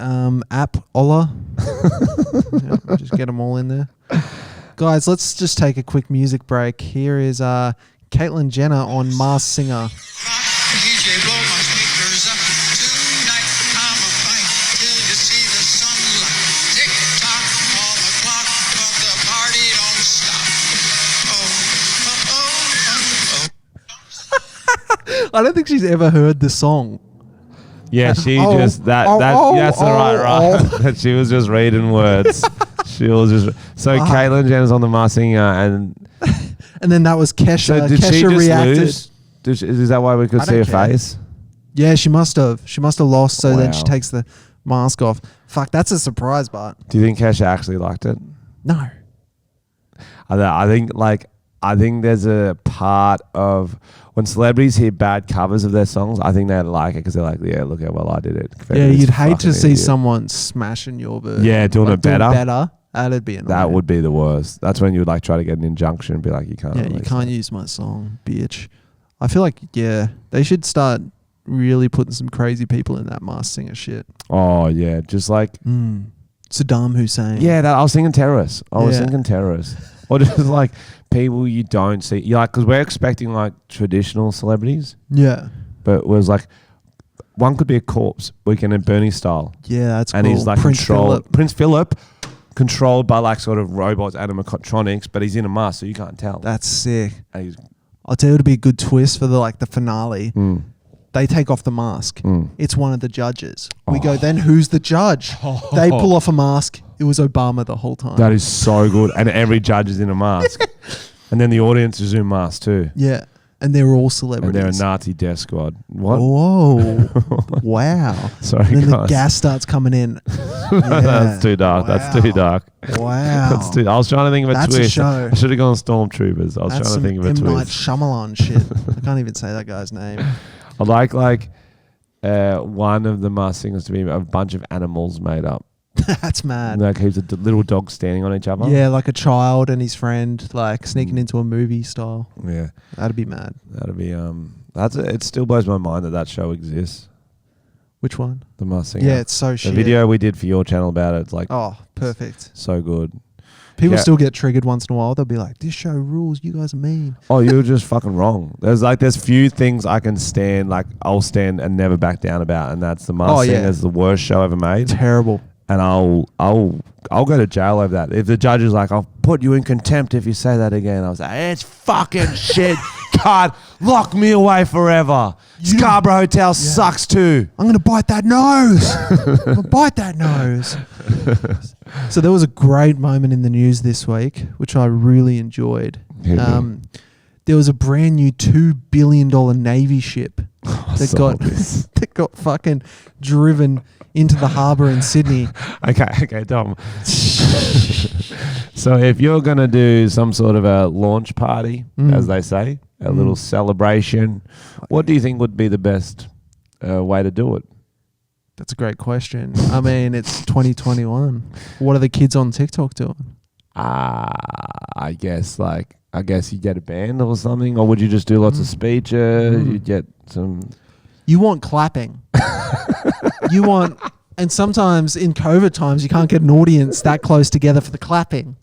app, hola. Yep, just get them all in there. Guys, let's just take a quick music break. Here is Caitlyn Jenner on Masked Singer. DJ, blow my speakers up tonight. I'ma fight till you see the sunlight. Tick tock on the clock, but the party don't stop. I don't think she's ever heard the song. Yeah, she that's the right. That she was just reading words. She was just Caitlyn Jenner's on the Masked Singer, and then that was Kesha. So did Kesha she just reacted. lose? Is that why we could see her face? Yeah, she must have. She must have lost. So then she Wow. takes the mask off. Fuck, that's a surprise, but Do you think Kesha actually liked it? no. I think there's a part of when celebrities hear bad covers of their songs, I think they like it because they're like, yeah, look how well I did it. Yeah, you'd hate to see someone smashing your version. Yeah, doing it better. That'd be annoying. That would be the worst. That's when you'd like try to get an injunction and be like, you can't. Yeah, you can't use my song, bitch. I feel like, they should start really putting some crazy people in that Masked Singer shit. Oh, yeah. Just like. Saddam Hussein. Yeah, I was thinking terrorists. I was Yeah. thinking terrorists. Or just like people you don't see. Yeah, like, because we're expecting like traditional celebrities. Yeah. But it was like, one could be a corpse, Weekend at Bernie style. Yeah, that's and cool. he's like Prince controlled. Philip. Prince Philip, controlled by like sort of robots, animatronics, but he's in a mask, so you can't tell. That's sick. And he's, I'll tell you, it'd be a good twist for the finale. They take off the mask. It's one of the judges. We go, then who's the judge? They pull off a mask. It was Obama the whole time. that is so good. And every judge is in a mask. And then the audience is in masks too. Yeah. And they're all And celebrities. they're a Nazi death squad. What? Whoa. Wow. Sorry, And then the guys. gas starts coming in. That's too dark. Wow. That's too dark. Wow. I was trying to think of a That's a twist. show. I should have gone Stormtroopers. I was That's trying some to think of a M. Night twist. Shyamalan shit. I can't even say that guy's name. I like one of the Masked Singers to be a bunch of animals made up. That's mad. And like heaps of little dogs standing on each other. Yeah, like a child and his friend, like sneaking into a movie style. Yeah. That'd be mad. That'd be it still blows my mind that show exists. Which one? The Masked Singer. Yeah, it's so the shit. video we did for your channel about it's like perfect. so good. People still get triggered once in a while. They'll be like, "This show rules. You guys are mean." Oh, you're just fucking wrong. There's few things I can stand, like I'll stand and never back down about, and that's the Masked Singer is the worst show ever made. Terrible. And I'll go to jail over that. If the judge is like, I'll put you in contempt if you say that again. I was like, it's fucking shit. God, lock me away forever. Scarborough Hotel sucks too. I'm going to bite that nose. I'm going to bite that nose. So there was a great moment in the news this week, which I really enjoyed. There was a brand new $2 billion Navy ship that got fucking driven into the harbour in Sydney. Okay, Dom. So if you're going to do some sort of a launch party, as they say, a little celebration, what do you think would be the best way to do it? That's a great question. I mean, it's 2021. What are the kids on TikTok doing? I guess you get a band or something, or would you just do lots of speeches? You get some. You want clapping. You want, and sometimes in COVID times you can't get an audience that close together for the clapping.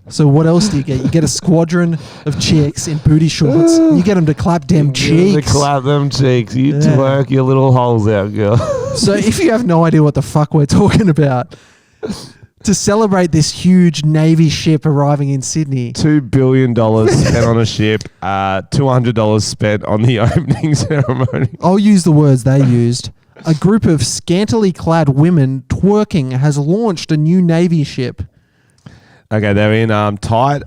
So what else do you get? You get a squadron of chicks in booty shorts. You get them to clap them cheeks. Clap them cheeks. You twerk your little holes out, girl. So if you have no idea what the fuck we're talking about, to celebrate this huge Navy ship arriving in Sydney, $2 billion spent on a ship, $200 spent on the opening ceremony. I'll use the words they used. A group of scantily clad women twerking has launched a new Navy ship. Okay, they're in tight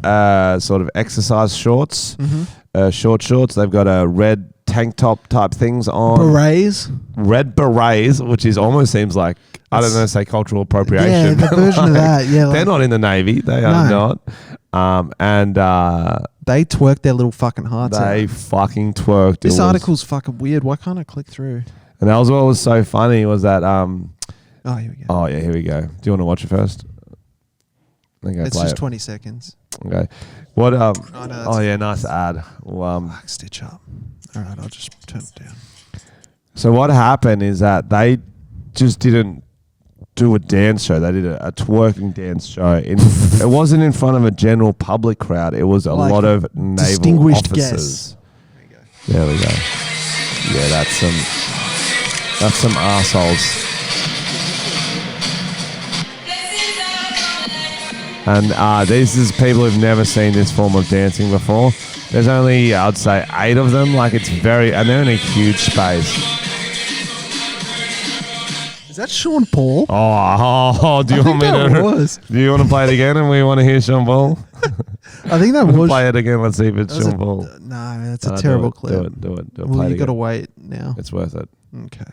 sort of exercise shorts, short shorts. They've got a red tank top type things on. Berets? Red berets, which is almost seems like, I don't know, say cultural appropriation. Yeah, the version of that. Yeah, they're not in the Navy. They are not. And they twerked their little fucking hearts out. They fucking twerked. This article's fucking weird. Why can't I click through? And that was what was so funny was that... oh, here we go. Oh, yeah, here we go. Do you want to watch it first? Okay, it's just 20 seconds. Okay. What? Oh yeah, nice ad. Stitch up. All right, I'll just turn it down. So what happened is that they just didn't do a dance show. They did a twerking dance show. It wasn't in front of a general public crowd. It was a lot of naval distinguished officers. Guests. There we go. Yeah, that's some arseholes. And this is people who've never seen this form of dancing before. There's only, I'd say, 8 of them. Like, it's and they're in a huge space. Is that Sean Paul? Oh, do you want me to? Do you want to play it again and we want to hear Sean Paul? I think that was. Play it again. Let's see if it's Sean Paul. No, that's a terrible clip. Do it. Well, you got to wait now. It's worth it. Okay.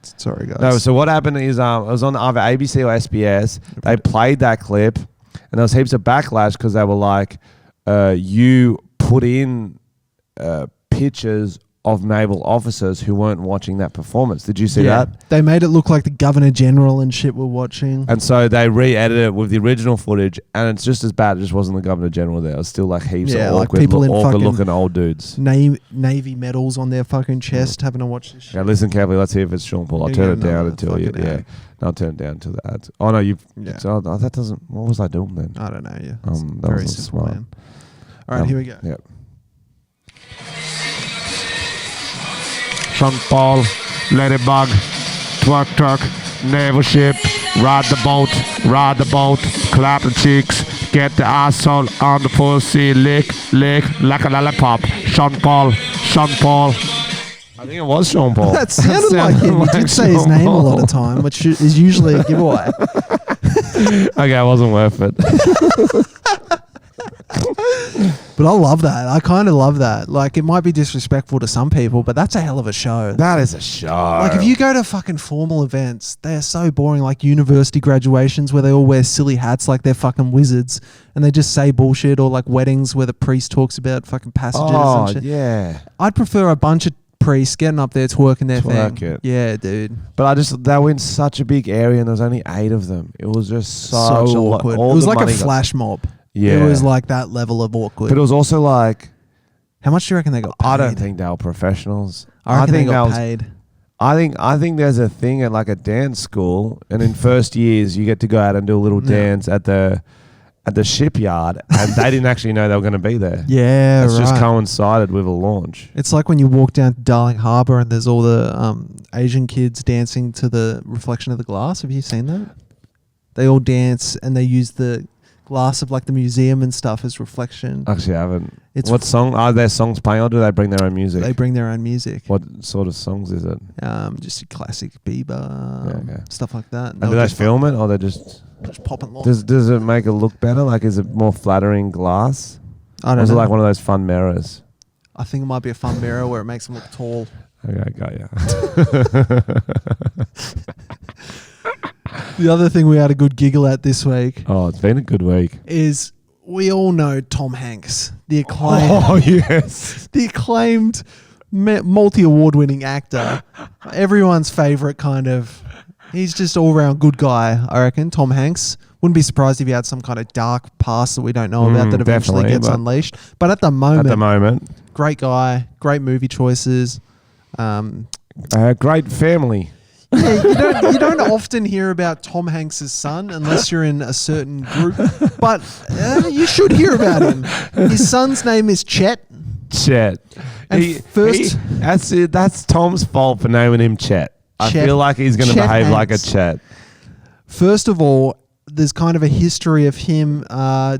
Sorry, guys. No, so what happened is it was on either ABC or SBS. They played that clip. And there was heaps of backlash because they were like, you put in pictures of naval officers who weren't watching that performance. Did you see that? They made it look like the Governor General and shit were watching. And so they re-edited it with the original footage, and it's just as bad. It just wasn't the Governor General there. It was still like heaps of awkward looking old dudes. Navy medals on their fucking chest having to watch this shit. Okay, listen carefully. Let's see if it's Sean Paul. I'll turn it down until you... Yeah. I'll turn it down to the ads. Oh, no, you've... Yeah. Oh, that doesn't... What was I doing then? I don't know, yeah. That very wasn't simple, smart. man. All right, here we go. Yep. Sean Paul, Ladybug, twerk, naval ship, ride the boat, clap the cheeks, get the asshole on the pussy, lick, like a lollipop. Sean Paul. I think it was Sean Paul. That sounded like him. He did say his name a lot of time, which is usually a giveaway. Okay, it wasn't worth it. But I love that. I kind of love that. Like, it might be disrespectful to some people, but that's a hell of a show. That is a show. Like, if you go to fucking formal events, they are so boring, like university graduations where they all wear silly hats like they're fucking wizards and they just say bullshit, or like weddings where the priest talks about fucking passages and shit. Yeah. I'd prefer a bunch of priests getting up there twerking their thing. It. Yeah, dude. But they were in such a big area and there was only 8 of them. It was just so awkward. It was like a flash mob. Yeah. It was like that level of awkward. But it was also like... How much do you reckon they got paid? I don't think they were professionals. I reckon they got paid. I think there's a thing at like a dance school, and in first years you get to go out and do a little dance at the shipyard, and they didn't actually know they were going to be there. Yeah, it's just coincided with a launch. It's like when you walk down to Darling Harbour and there's all the Asian kids dancing to the reflection of the glass. Have you seen that? They all dance and they use the glass of like the museum and stuff as reflection. Actually, I haven't. What song are their songs playing, or do they bring their own music? They bring their own music. What sort of songs is it? Just a classic Bieber, stuff like that. And do they film it, or they just popping along? Does it make it look better? Like, is it more flattering glass? I don't know. Or is it like one of those fun mirrors? I think it might be a fun mirror where it makes him look tall. Okay, got ya. The other thing we had a good giggle at this week. Oh, it's been a good week. Is we all know Tom Hanks, the acclaimed. Oh yes, the acclaimed multi-award-winning actor. Everyone's favorite kind of. He's just all-round good guy, I reckon. Tom Hanks. Wouldn't be surprised if he had some kind of dark past that we don't know about that eventually gets unleashed. But at the moment, great guy, great movie choices. Great family. Yeah, you don't often hear about Tom Hanks' son unless you're in a certain group, but you should hear about him. His son's name is Chet. Chet. And that's Tom's fault for naming him Chet. I feel like he's going to behave Hanks. like a Chet. First of all, there's kind of a history of him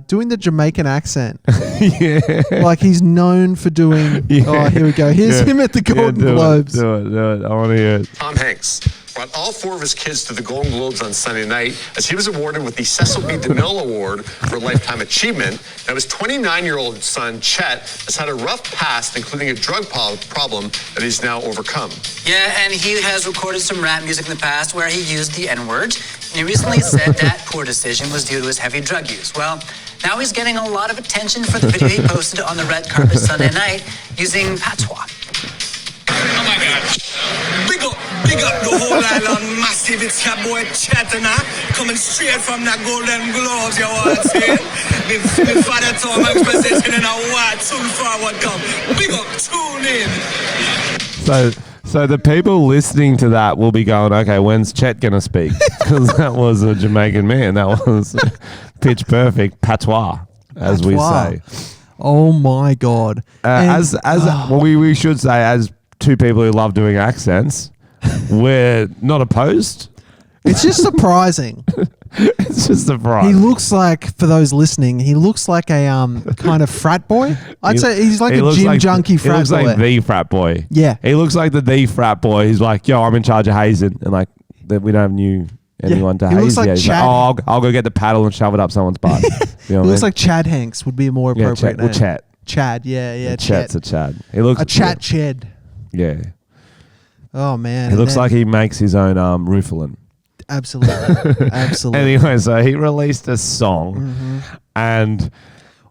doing the Jamaican accent. Yeah. Like he's known for doing... Yeah. Oh, here we go. Here's him at the Golden Globes. Do it. I want to hear it. Tom Hanks brought all 4 of his kids to the Golden Globes on Sunday night as he was awarded with the Cecil B. DeMille Award for Lifetime Achievement. Now, his 29-year-old son, Chet, has had a rough past, including a drug problem that he's now overcome. Yeah, and he has recorded some rap music in the past where he used the N-word. And he recently said that poor decision was due to his heavy drug use. Well, now he's getting a lot of attention for the video he posted on the red carpet Sunday night using patois. Oh my God. Big up the whole island, massive. It's your boy Chet and coming straight from the Golden Globes, you want to see? The father Tom Hanks presenting in a white, soon forward come. Big up, tune in. So the people listening to that will be going, okay, when's Chet going to speak? Because that was a Jamaican man. That was pitch perfect patois, as we say. Oh my God. We should say, as two people who love doing accents, we're not opposed. It's just surprising. It's just surprising. He looks like, for those listening, he looks like a kind of frat boy. I'd say he's like a gym junkie frat boy. He looks like the frat boy. Yeah. He looks like the frat boy. He's like, yo, I'm in charge of hazing. And like, we don't have anyone to haze. Looks like He's Chad. like, I'll go get the paddle and shove it up someone's butt. He looks like Chad Hanks would be a more appropriate name. Chet. Chad, yeah. Chet's a Chad. He looks a Chat Ched. Yeah. Oh man. He looks like he makes his own Roofalin. Absolutely. Anyway, so he released a song, and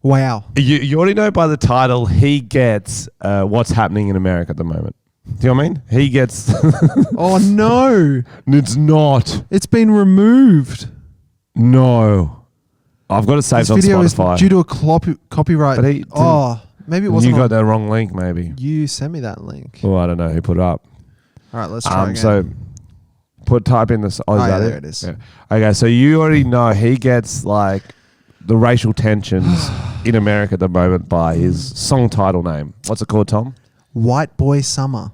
wow, you already know by the title he gets what's happening in America at the moment. Do you know what I mean? He gets. Oh no! It's not. It's been removed. No, I've got it saved on Video Spotify. is due to a copyright. Maybe it wasn't. You got the wrong link, maybe. You sent me that link. Oh, I don't know who put it up. All right, let's try again. So. Type in this. Oh, yeah, there it is. Yeah. Okay, so you already know he gets like the racial tensions in America at the moment by his song title name. What's it called, Tom? White Boy Summer.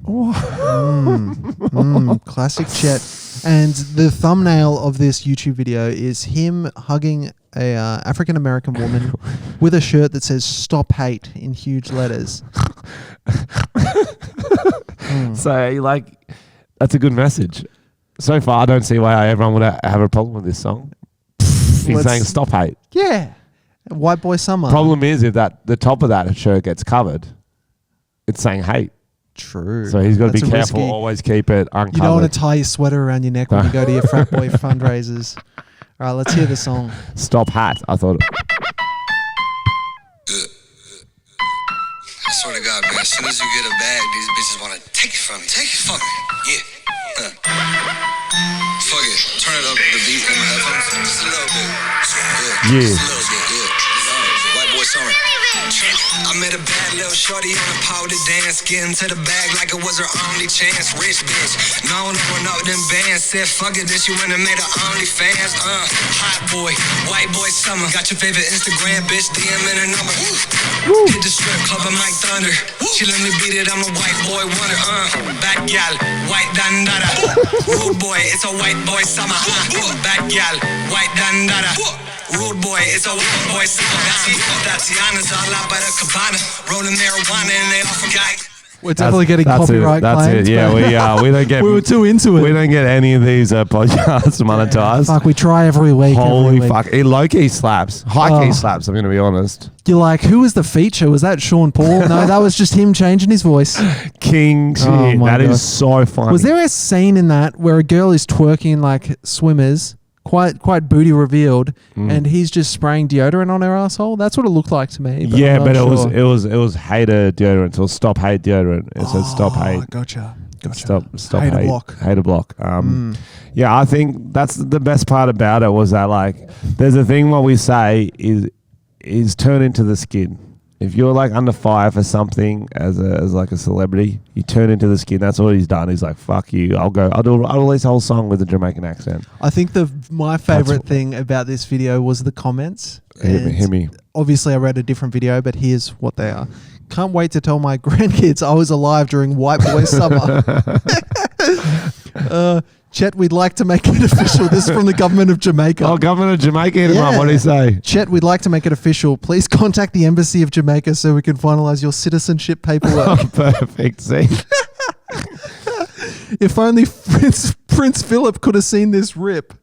Classic Chet. And the thumbnail of this YouTube video is him hugging a African American woman with a shirt that says "Stop Hate" in huge letters. So that's a good message. So far, I don't see why everyone would have a problem with this song. He's saying "Stop hate." Yeah, White Boy Summer. Problem is, if the top of that shirt gets covered, it's saying hate. True. So he's got to be careful. Always keep it uncovered. You don't want to tie your sweater around your neck when you go to your frat boy fundraisers. All right, let's hear the song. Stop hat. I thought. I swear to God, man, as soon as you get a bag, these bitches want to take it from me. Take it from me. Yeah. Fuck it. Turn it up, the beat in my headphones. Just a little bit. Yeah. Just a little bit, yeah. White Boy Summer. I met a bad little shorty on a powder dance, getting to the bag like it was her only chance. Rich bitch, known to run up them bands. Said fuck it, then she went and made her OnlyFans. Hot boy, white boy summer. Got your favorite Instagram bitch, DM in her number. Hit the strip club, I'm like thunder. She let me beat it, I'm a white boy wonder. Bad gal, white dandada. Rude boy, it's a white boy summer. Bad gal, white dandada. Rude boy, it's a white boy summer. Tatiana's all out by the cabana. Rolling marijuana and they all forgot. We're definitely getting copyright claims. That's it. Yeah, we don't get. We were too into it. We don't get any of these podcasts monetized. Fuck, we try every week. Holy fuck! It low-key slaps. High-key slaps, I'm going to be honest. You're like, who was the feature? Was that Sean Paul? No, that was just him changing his voice. King shit. That is so funny. Was there a scene in that where a girl is twerking like swimmers, quite booty revealed, and he's just spraying deodorant on her asshole? That's what it looked like to me. Yeah, but it was hater deodorant. So stop hate deodorant. It said stop hate. Gotcha. Stop Hater hate. block. Hater block. Yeah, I think that's the best part about it was that like there's a thing what we say is turn into the skin. If you're like under fire for something as like a celebrity, you turn into the skin. That's what he's done. He's like, fuck you. I'll release a whole song with a Jamaican accent. I think my favorite thing about this video was the comments. Hear me. Obviously, I read a different video, but here's what they are. Can't wait to tell my grandkids I was alive during White Boy Summer. Chet, we'd like to make it official. This is from the government of Jamaica. Oh, government of Jamaica hit him up. What did he say? Chet, we'd like to make it official. Please contact the embassy of Jamaica so we can finalize your citizenship paperwork. Oh, perfect. See? If only Prince Philip could have seen this rip.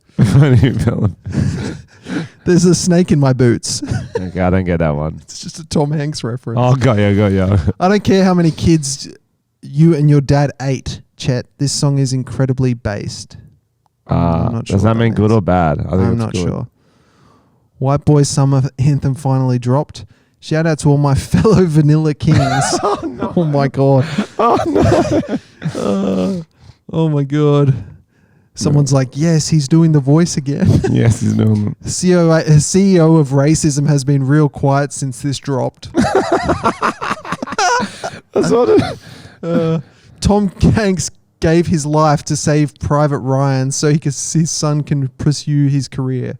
There's a snake in my boots. Okay, I don't get that one. It's just a Tom Hanks reference. Oh, got you. I don't care how many kids you and your dad ate, Chet. This song is incredibly based. I'm not sure does that mean good or bad? I think I'm not sure. White Boy Summer anthem finally dropped. Shout out to all my fellow Vanilla Kings. Oh, no. Oh my God. Oh, no. Oh my God. Someone's like, yes, he's doing the voice again. Yes, he's doing it. CEO of racism has been real quiet since this dropped. That's what it. Tom Hanks gave his life to save Private Ryan so his son can pursue his career.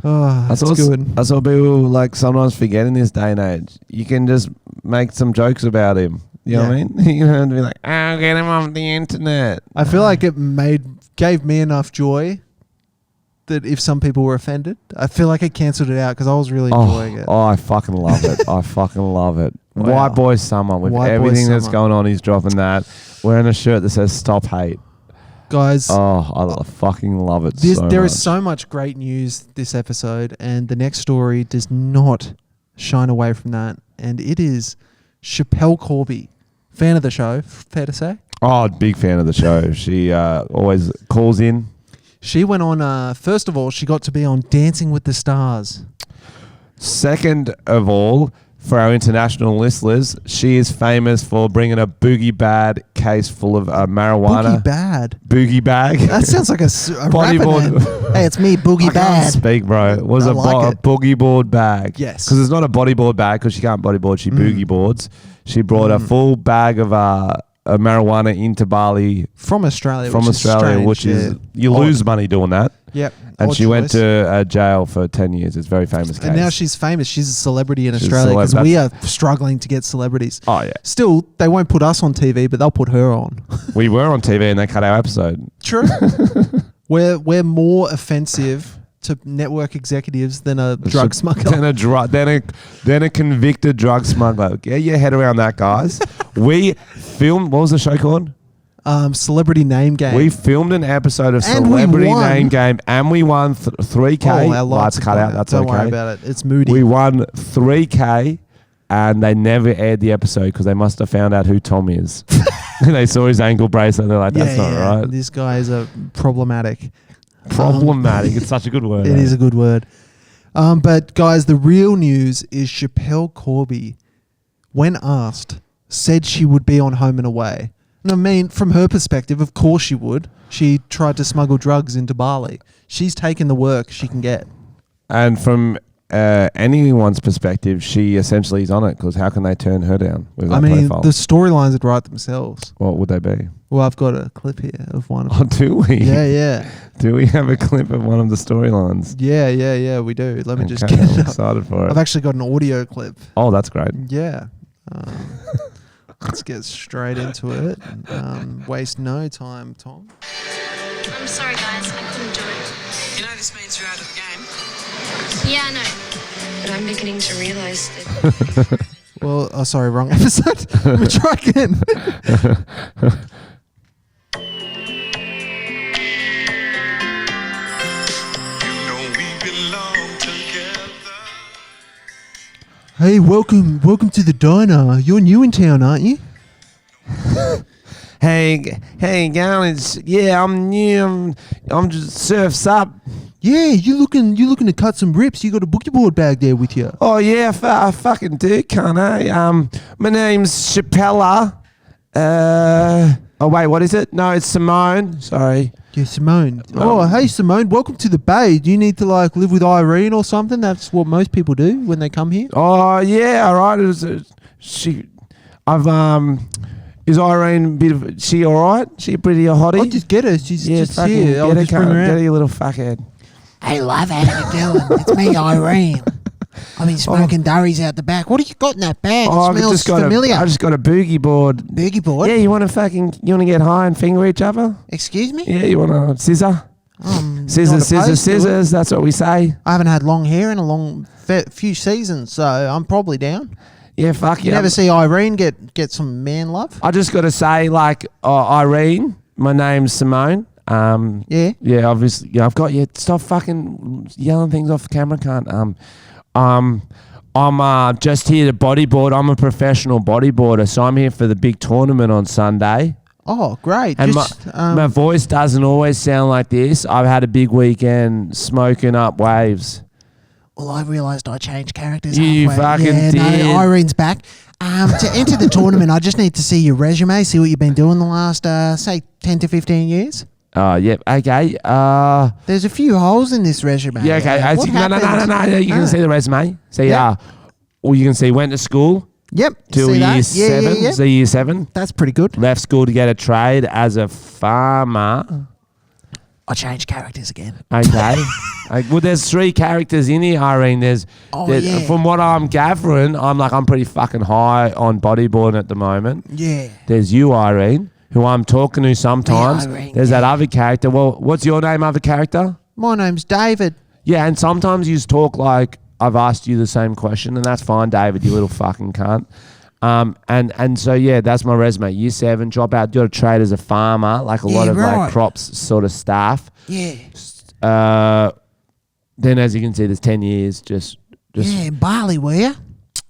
Oh, that's good. That's what people like sometimes forget in this day and age. You can just make some jokes about him. You know what I mean? You don't have to be like, I'll get him off the internet. I feel like it gave me enough joy that if some people were offended, I feel like it cancelled it out because I was really enjoying it. Oh, I fucking love it. I fucking love it. Wow. White Boy Summer. With everything that's going on, he's dropping that. Wearing a shirt that says stop hate. Guys. Oh, I fucking love it so much. There is so much great news this episode, and the next story does not shine away from that. And it is Schapelle Corby. Fan of the show, fair to say? Oh, big fan of the show. She always calls in. She went on, first of all, she got to be on Dancing with the Stars. Second of all, for our international listeners, she is famous for bringing a boogie bad case full of marijuana. Boogie bad? Boogie bag. That sounds like a rapper name. Hey, it's me, Boogie Bad. I can't speak, bro. It was a boogie board bag. Yes. Because it's not a bodyboard bag because she can't bodyboard. She boogie boards. She brought a full bag of marijuana into Bali. From Australia. Which is you lose money doing that. Yep. And she went to jail for 10 years. It's a very famous case. And now she's famous. She's a celebrity in Australia because we are struggling to get celebrities. Oh, yeah. Still, they won't put us on TV, but they'll put her on. We were on TV and they cut our episode. True. We're more offensive to network executives than a drug smuggler. Than a convicted drug smuggler. Get your head around that, guys. We filmed, what was the show called? Celebrity Name Game. We filmed an episode of Celebrity Name Game and we won 3K. Our lights cut out. That's Don't okay. worry about it. It's moody. We won 3K and they never aired the episode because they must have found out who Tom is. They saw his ankle bracelet and they're like, that's not right. This guy is a problematic. Problematic. It's such a good word. It is a good word. But guys, the real news is Schapelle Corby, when asked, said she would be on Home and Away. And I mean, from her perspective, of course she would. She tried to smuggle drugs into Bali. She's taken the work she can get. And from anyone's perspective, she essentially is on it because how can they turn her down with that profile? The storylines would write themselves. What would they be? Well, I've got a clip here of one of them. Oh, do we? Yeah. Do we have a clip of one of the storylines? Yeah, we do. Let me just get it up. I'm excited for it. I've actually got an audio clip. Oh, that's great. Yeah. Let's get straight into it. Waste no time, Tom. I'm sorry, guys. I couldn't do it. You know this means you're out of the game. Yeah, I know. But I'm beginning to realise that Well, oh, sorry, wrong episode. Let me try again. Hey, welcome to the diner. You're new in town, aren't you? Hey, guys. Yeah, I'm new. I'm just surfs up. Yeah, you looking to cut some rips. You got a boogie board bag there with you. Oh yeah, I fucking do, can't I? My name's Schapelle. Oh wait, what is it? No, it's Simone. Sorry. Yeah, Simone. Oh, hey Simone, welcome to the Bay. Do you need to like live with Irene or something? That's what most people do when they come here. Oh yeah, all right. Is Irene a bit of? She all right? She pretty hottie? I'll just get her. She's just fucking here. I'll just bring her get out. her, you little fuckhead. Hey, love, how you doing? It's me, Irene. I've been smoking durries out the back. What have you got in that bag? It smells familiar. I just got a boogie board. Boogie board? Yeah, you want to get high and finger each other? Excuse me? Yeah, you want to scissor? Scissors. That's what we say. I haven't had long hair in a few seasons, so I'm probably down. Yeah, fuck You never see Irene get some man love? I just got to say, like, Irene, my name's Simone. Yeah, obviously, I've got you. Stop fucking yelling things off the camera, cunt. I'm just here to bodyboard. I'm a professional bodyboarder, so I'm here for the big tournament on Sunday. Oh, great. And my voice doesn't always sound like this. I've had a big weekend smoking up waves. Well, I realised I changed characters. You halfway. fucking did. No, Irene's back. To enter the tournament, I just need to see your resume, see what you've been doing the last, say, 10 to 15 years. Oh, yep. Okay. There's a few holes in this resume. Yeah, okay. What No. You can see the resume. See, or you can see went to school. Yep. Till year 7. Yeah. So year 7. That's pretty good. Left school to get a trade as a farmer. I changed characters again. Okay. Well, there's 3 characters in here, Irene. There's from what I'm gathering, I'm pretty fucking high on bodyboarding at the moment. Yeah. There's you, Irene, who I'm talking to sometimes. Irene, there's that other character. Well, what's your name, other character? My name's David. Yeah, and sometimes you talk like I've asked you the same question, and that's fine, David, you little fucking cunt. And so yeah, that's my resume. Year 7, drop out, do a trade as a farmer, like a lot of like crops sort of stuff. Yeah. Then as you can see, there's 10 years. Just yeah, in Bali, were you?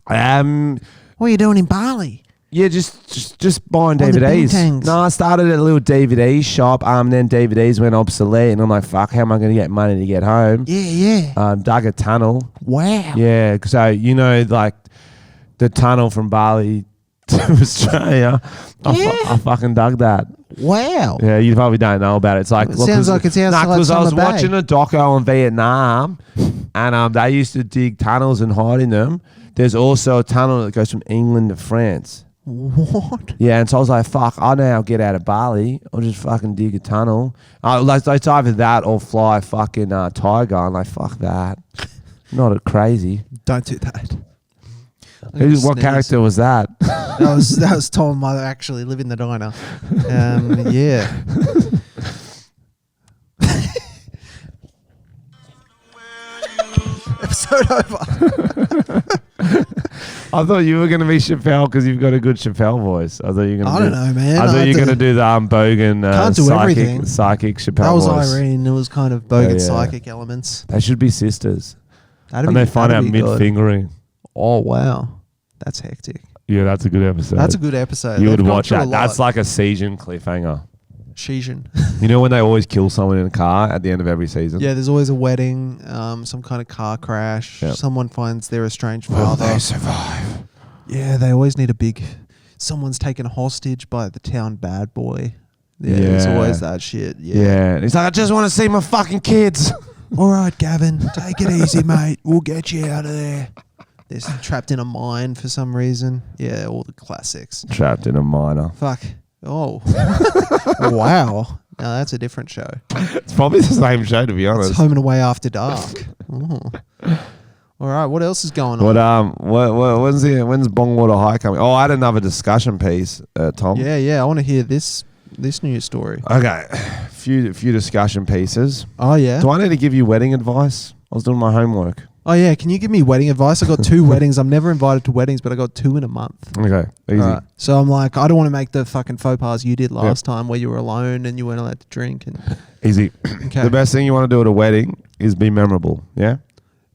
What are you doing in Bali? Yeah, just buying On the DVDs. bintangs. No, I started at a little DVD shop. Then DVDs went obsolete, and I'm like, fuck, how am I going to get money to get home? Yeah. Dug a tunnel. Wow. Yeah, so like the tunnel from Bali to Australia. I fucking dug that. Wow. Yeah, you probably don't know about it. It's like It sounds like it's outside because I was Summer Bay. watching a doco on Vietnam, and they used to dig tunnels and hide in them. There's also a tunnel that goes from England to France. What? Yeah, and so I was like, fuck, I know how to get out of Bali. I'll just fucking dig a tunnel. Like it's either that or fly fucking tiger. I'm like, fuck that. Not crazy. Don't do that. What character was that? That was Tom. I actually live in the diner. Yeah. Episode over. I thought you were going to be Schapelle because you've got a good Schapelle voice. I thought you were going to. I don't know, man. I thought you were going to do the Bogan Can't do everything. psychic Schapelle That was voice. Irene. It was kind of bogan psychic elements. They should be sisters. And they find out mid-fingering. Oh, wow. That's hectic. Yeah, that's a good episode. That's a good episode. You would watch that. That's like a season cliffhanger. Season. You know when they always kill someone in a car at the end of every season? Yeah, there's always a wedding, some kind of car crash. Yep. Someone finds their estranged Will father. they survive? Yeah, they always need a big... Someone's taken hostage by the town bad boy. Yeah, there's always that shit. Yeah. And he's like, I just want to see my fucking kids. All right, Gavin, take it easy, mate. We'll get you out of there. They're trapped in a mine for some reason. Yeah, all the classics. Trapped in a miner. Fuck. Oh. Wow. Now that's a different show. It's probably the same show, to be honest. It's Home and Away After Dark. Oh. All right, what else is going on? When's Bongwater High coming? Oh, I had another discussion piece, Tom. Yeah. I want to hear this news story. Okay, few discussion pieces. Oh yeah. Do I need to give you wedding advice? I was doing my homework. Oh yeah, can you give me wedding advice? I got 2 weddings. I'm never invited to weddings, but I got 2 in a month. Okay, easy. Right. So I'm like, I don't want to make the fucking faux pas you did last time where you were alone and you weren't allowed to drink. And Easy. Okay. The best thing you want to do at a wedding is be memorable. Yeah.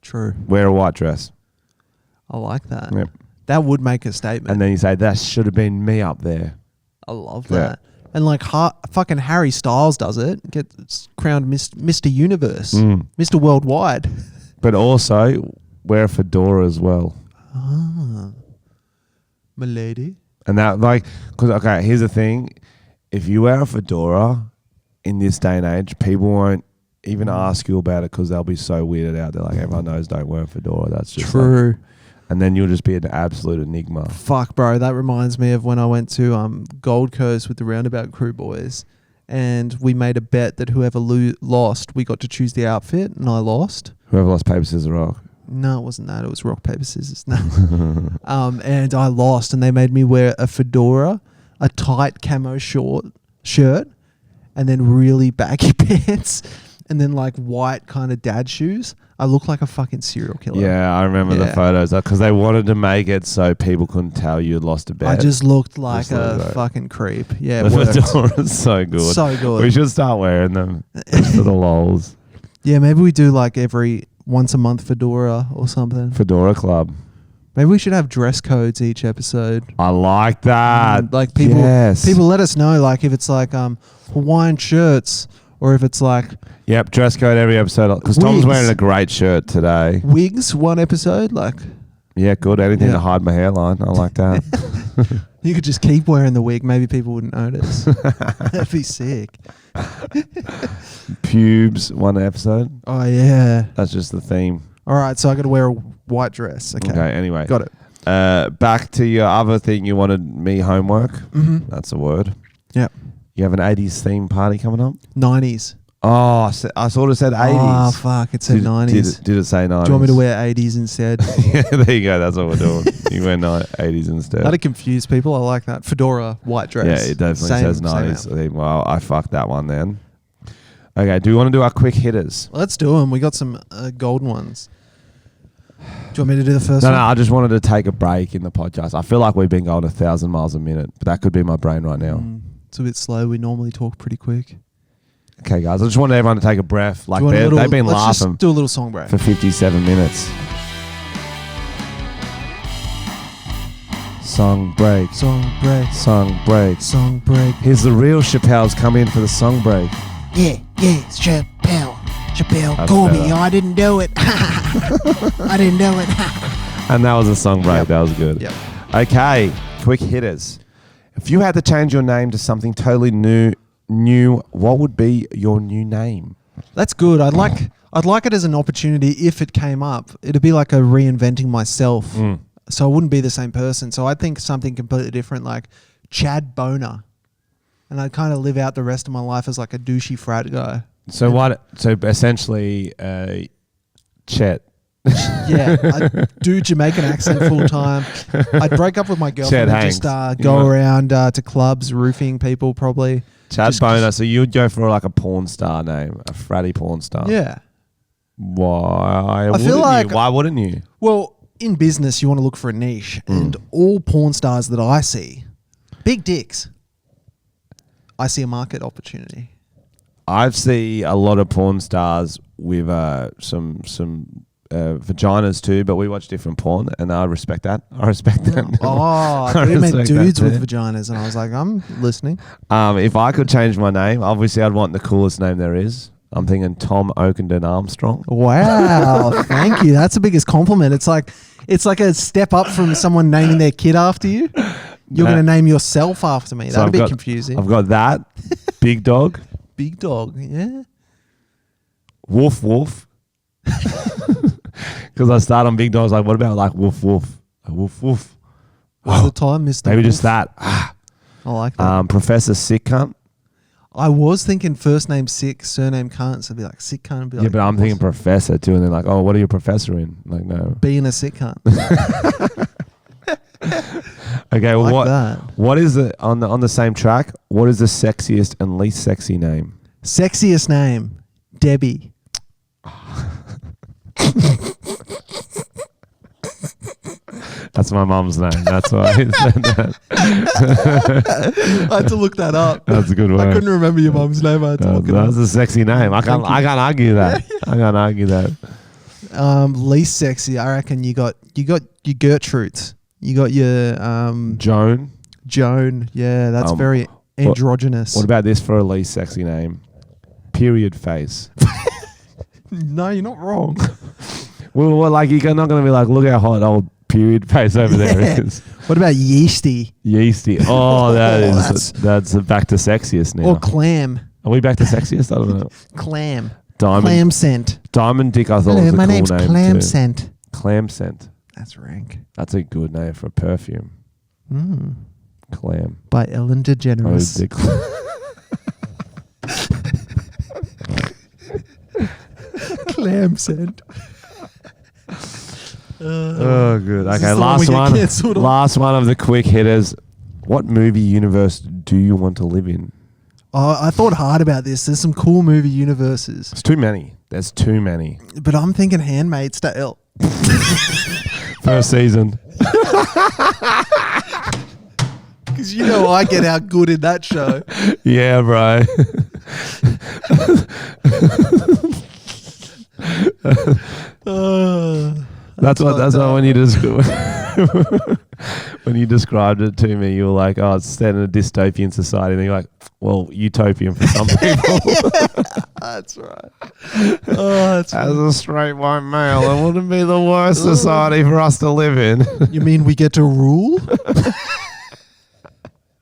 True. Wear a white dress. I like that. Yep. That would make a statement. And then you say that should have been me up there. I love that. And like fucking Harry Styles does it. Gets crowned Mr. Universe, Mr. Worldwide. But also wear a fedora as well. Ah, my lady. And that because okay, here's the thing: if you wear a fedora in this day and age, people won't even ask you about it because they'll be so weirded out. They're like, everyone knows don't wear a fedora. That's just true. And then you'll just be an absolute enigma. Fuck, bro. That reminds me of when I went to Gold Coast with the Roundabout Crew boys, and we made a bet that whoever lost, we got to choose the outfit, and I lost. Whoever lost paper, scissors, rock. No, it wasn't that. It was rock, paper, scissors. No. And I lost, and they made me wear a fedora, a tight camo shirt, and then really baggy pants, and then like white kind of dad shoes. I look like a fucking serial killer. Yeah, I remember the photos because they wanted to make it so people couldn't tell you had lost a bet. I just looked like a fucking creep. Yeah, the fedora's so good. So good. We should start wearing them just for the lols. Yeah, maybe we do like every once a month fedora or something. Fedora Club. Maybe we should have dress codes each episode. I like that. Like people let us know like if it's like Hawaiian shirts or if it's like dress code every episode because Tom's wearing a great shirt today. Wigs one episode like good. Anything to hide my hairline. I like that. You could just keep wearing the wig. Maybe people wouldn't notice. That'd be sick. Pubes one episode. Oh yeah, that's just the theme. All right, so I got to wear a white dress. Okay. Anyway, got it. Back to your other thing. You wanted me homework. Mm-hmm. That's a word. Yep. You have an 80s theme party coming up? 90s. Oh, I sort of said 80s. Oh, fuck. It said 90s. Did it say 90s? Do you want me to wear 80s instead? Yeah, there you go. That's what we're doing. You wear 80s instead. That'd confuse people. I like that. Fedora, white dress. Yeah, it definitely says 90s. Well, I fucked that one then. Okay, do you want to do our quick hitters? Let's do them. We got some golden ones. Do you want me to do the first one? No, I just wanted to take a break in the podcast. I feel like we've been going 1,000 miles a minute, but that could be my brain right now. It's a bit slow. We normally talk pretty quick. Okay, guys. I just wanted everyone to take a breath. Like they've been laughing. Let's just do a little song break for 57 minutes. Song break. Song break. Song break. Song break. Here's the real Schapelle's come in for the song break. Yeah, Schapelle, That's Corby. better. I didn't do it. I didn't do it. And that was a song break. Yep. That was good. Yep. Okay, quick hitters. If you had to change your name to something totally new, what would be your new name? That's good. I'd like it as an opportunity if it came up. It'd be like a reinventing myself. So I wouldn't be the same person. So I'd think something completely different, like Chad Boner, and I'd kind of live out the rest of my life as like a douchey frat guy. So what? So essentially, Chet. Yeah, I'd do Jamaican accent full time. I'd break up with my girlfriend and just go around to clubs, roofing people probably. Chad Boner. So you'd go for like a porn star name, a fratty porn star. Yeah. Why? I feel like why wouldn't you? Well, in business, you want to look for a niche, and all porn stars that I see, big dicks. I see a market opportunity. I see a lot of porn stars with some vaginas too, but we watch different porn, and I respect that. Oh, you meant dudes with vaginas, and I was like, I'm listening. If I could change my name, obviously I'd want the coolest name there is. I'm thinking Tom Oakenden Armstrong. Wow, thank you. That's the biggest compliment. It's like a step up from someone naming their kid after you. You're going to name yourself after me. That'd be confusing. I've got that. Big dog. Big dog, yeah. Woof woof. Because I start on big dogs. Like, what about like woof woof? Woof woof. All the time, Mr. Maybe Wolf. just that. I like that. Professor Sick Cunt. I was thinking first name Sick, surname Cunt. So I'd be like Sick Cunt. Be like, Yeah, but I'm thinking professor too, and they're like, "Oh, what are you a professor in?" Like, no. Being a sick cunt. Okay, well, like what is it on the same track? What is the sexiest and least sexy name? Sexiest name, Debbie. That's my mum's name. That's why he said that. I had to look that up. That's a good one. I couldn't remember your mum's name. I had to look it up. That's a sexy name. I can't argue that. I can't argue that. Least sexy, I reckon you got your Gertrudes. You got your Joan. Yeah, that's very androgynous. What about this for a least sexy name? Period face. No, you're not wrong. Well, like you're not going to be like, look how hot old period face over there is. What about yeasty? Yeasty. Oh, that's back to sexiest now. Or clam. Are we back to sexiest? I don't know. Clam. Diamond. Clam scent. Diamond Dick, I thought was a cool name. My name's Clam too. Scent. Clam Scent. That's rank. That's a good name for a perfume. Clam. By Ellen DeGeneres. Clam Scent. Oh, good. Okay, last one of the quick hitters. What movie universe do you want to live in? Oh, I thought hard about this. There's some cool movie universes. There's too many. But I'm thinking Handmaid's Tale. First season. Because you know I get out good in that show. Yeah, bro. That's what when you described it to me, you were like, oh, it's set in a dystopian society. And you're like, well, utopian for some people. That's right. As a straight white male, it wouldn't be the worst society for us to live in. You mean we get to rule?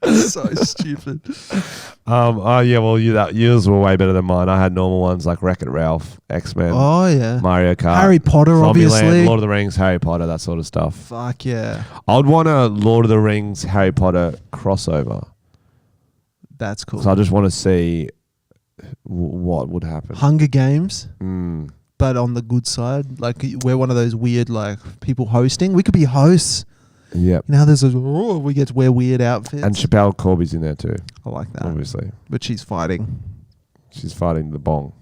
So stupid. Oh yeah, well yours were way better than mine. I had normal ones like Wreck-It Ralph, X-Men. Oh yeah, Mario Kart, Harry Potter, obviously, Lord of the Rings, Harry Potter, that sort of stuff. Fuck yeah. I'd want a Lord of the Rings, Harry Potter crossover. That's cool. So I just want to see what would happen. Hunger Games, but on the good side. Like we're one of those weird like people hosting. We could be hosts. Yep. Now there's we get to wear weird outfits. And Schapelle Corby's in there too. I like that. Obviously. But she's fighting. She's fighting the bong.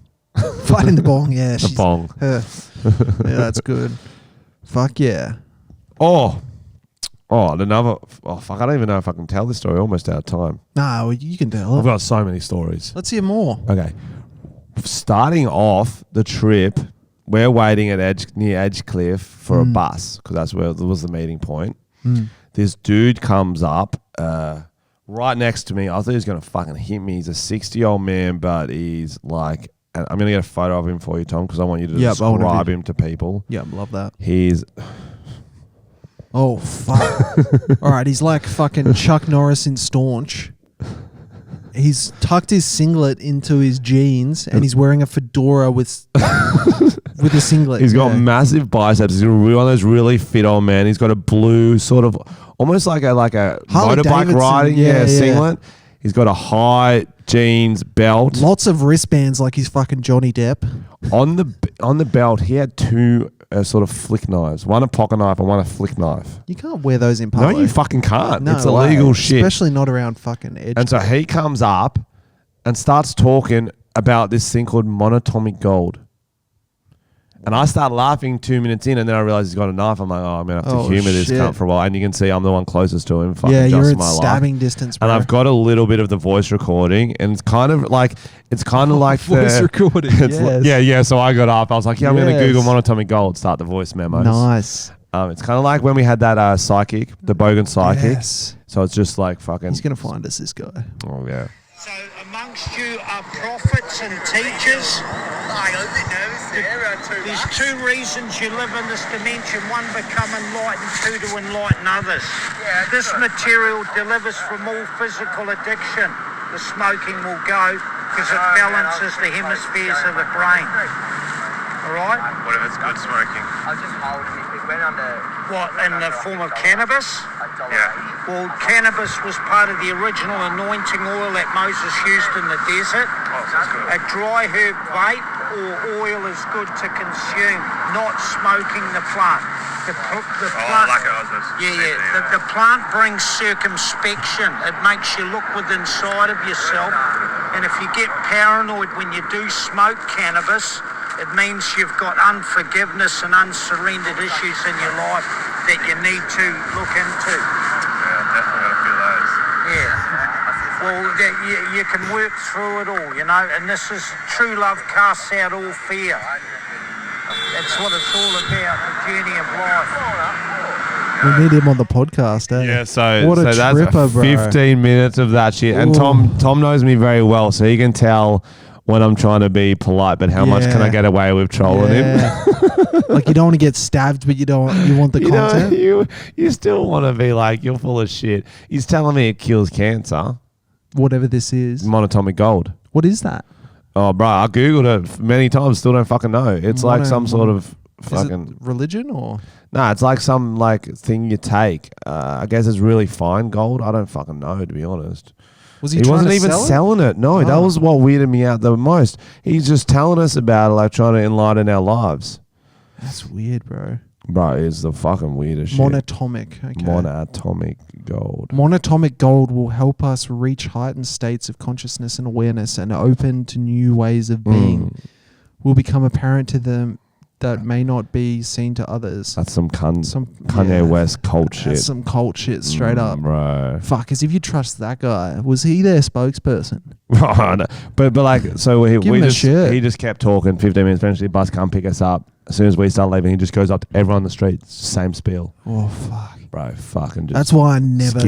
Fighting the bong, yeah. The bong. Her. Yeah, that's good. Fuck yeah. Oh, another. Oh, fuck. I don't even know if I can tell this story. Almost out of time. No, you can tell. I've got so many stories. Let's hear more. Okay. Starting off the trip, we're waiting at near Edgecliff for a bus because that's where was the meeting point. This dude comes up right next to me. I thought he was going to fucking hit me. He's a 60-year-old man, but he's like, and I'm going to get a photo of him for you, Tom, because I want you to describe him to people. Yeah, love that. He's... Oh, fuck. All right, he's like fucking Chuck Norris in Staunch. He's tucked his singlet into his jeans and he's wearing a fedora with a singlet. He's got massive biceps. He's one of those really fit old man. He's got a blue sort of almost like a Harley motorbike Davidson. riding singlet. He's got a high jeans belt. Lots of wristbands like he's fucking Johnny Depp. On the belt, he had two sort of flick knives. One a pocket knife and one a flick knife. You can't wear those in public. No, you fucking can't. No it's illegal way. shit. Especially not around fucking Edge. And so he comes up and starts talking about this thing called monatomic gold. And I start laughing 2 minutes in, and then I realize he's got a knife. I'm like, oh, I'm going to have to humor this cunt for a while. And you can see I'm the one closest to him. Yeah, you're at stabbing distance, bro. And I've got a little bit of the voice recording, and it's kind of like voice recording. Yeah. So I got up. I was like, I'm going to Google monatomic gold, start the voice memos. Nice. It's kind of like when we had that psychic, the Bogan psychic. Yes. So it's just like fucking... He's going to find us, this guy. Oh, yeah. So amongst you are prophets and teachers. There's two reasons you live in this dimension. One, become enlightened. Two, to enlighten others. This material delivers from all physical addiction. The smoking will go because it balances the hemispheres of the brain. All right? What if it's good smoking? I'll just hold it. It went under... What, in the form of cannabis? Yeah. Well, cannabis was part of the original anointing oil that Moses used in the desert. Oh, that's good. A dry herb vape or oil is good to consume, not smoking the plant. The plant, like it. The plant brings circumspection. It makes you look within inside of yourself. And if you get paranoid when you do smoke cannabis, it means you've got unforgiveness and unsurrendered issues in your life. that you need to look into. Yeah, definitely got a few of those. Yeah. Well, you can work through it all, you know, and this is true love casts out all fear. That's what it's all about, the journey of life. We need him on the podcast, eh? Yeah, so what a that's tripper, bro. 15 minutes of that shit. And Tom knows me very well, so he can tell when I'm trying to be polite, but how much can I get away with trolling him? Like, you don't want to get stabbed, but you want the content. You still want to be like, you're full of shit. He's telling me it kills cancer. Whatever this is. Monatomic gold. What is that? Oh, bro, I Googled it many times, still don't fucking know. It's like some sort of fucking... Is it religion or? No, it's like some thing you take. I guess it's really fine gold. I don't fucking know, to be honest. Was he wasn't to even sell it? selling it. No, that was what weirded me out the most. He's just telling us about it, like trying to enlighten our lives. That's weird, bro. Bro, it's the fucking weirdest shit. Monatomic. Okay. Monatomic gold. Monatomic gold will help us reach heightened states of consciousness and awareness and open to new ways of being. Will become apparent to them that may not be seen to others. That's some Kanye West cult shit. That's some cult shit, straight up. Bro. Fuck, as if you trust that guy. Was he their spokesperson? No. But like, so he just kept talking, 15 minutes, eventually the bus come pick us up. As soon as we start leaving, he just goes up to everyone on the street, same spiel. Oh, fuck. Bro, fucking just... That's why I never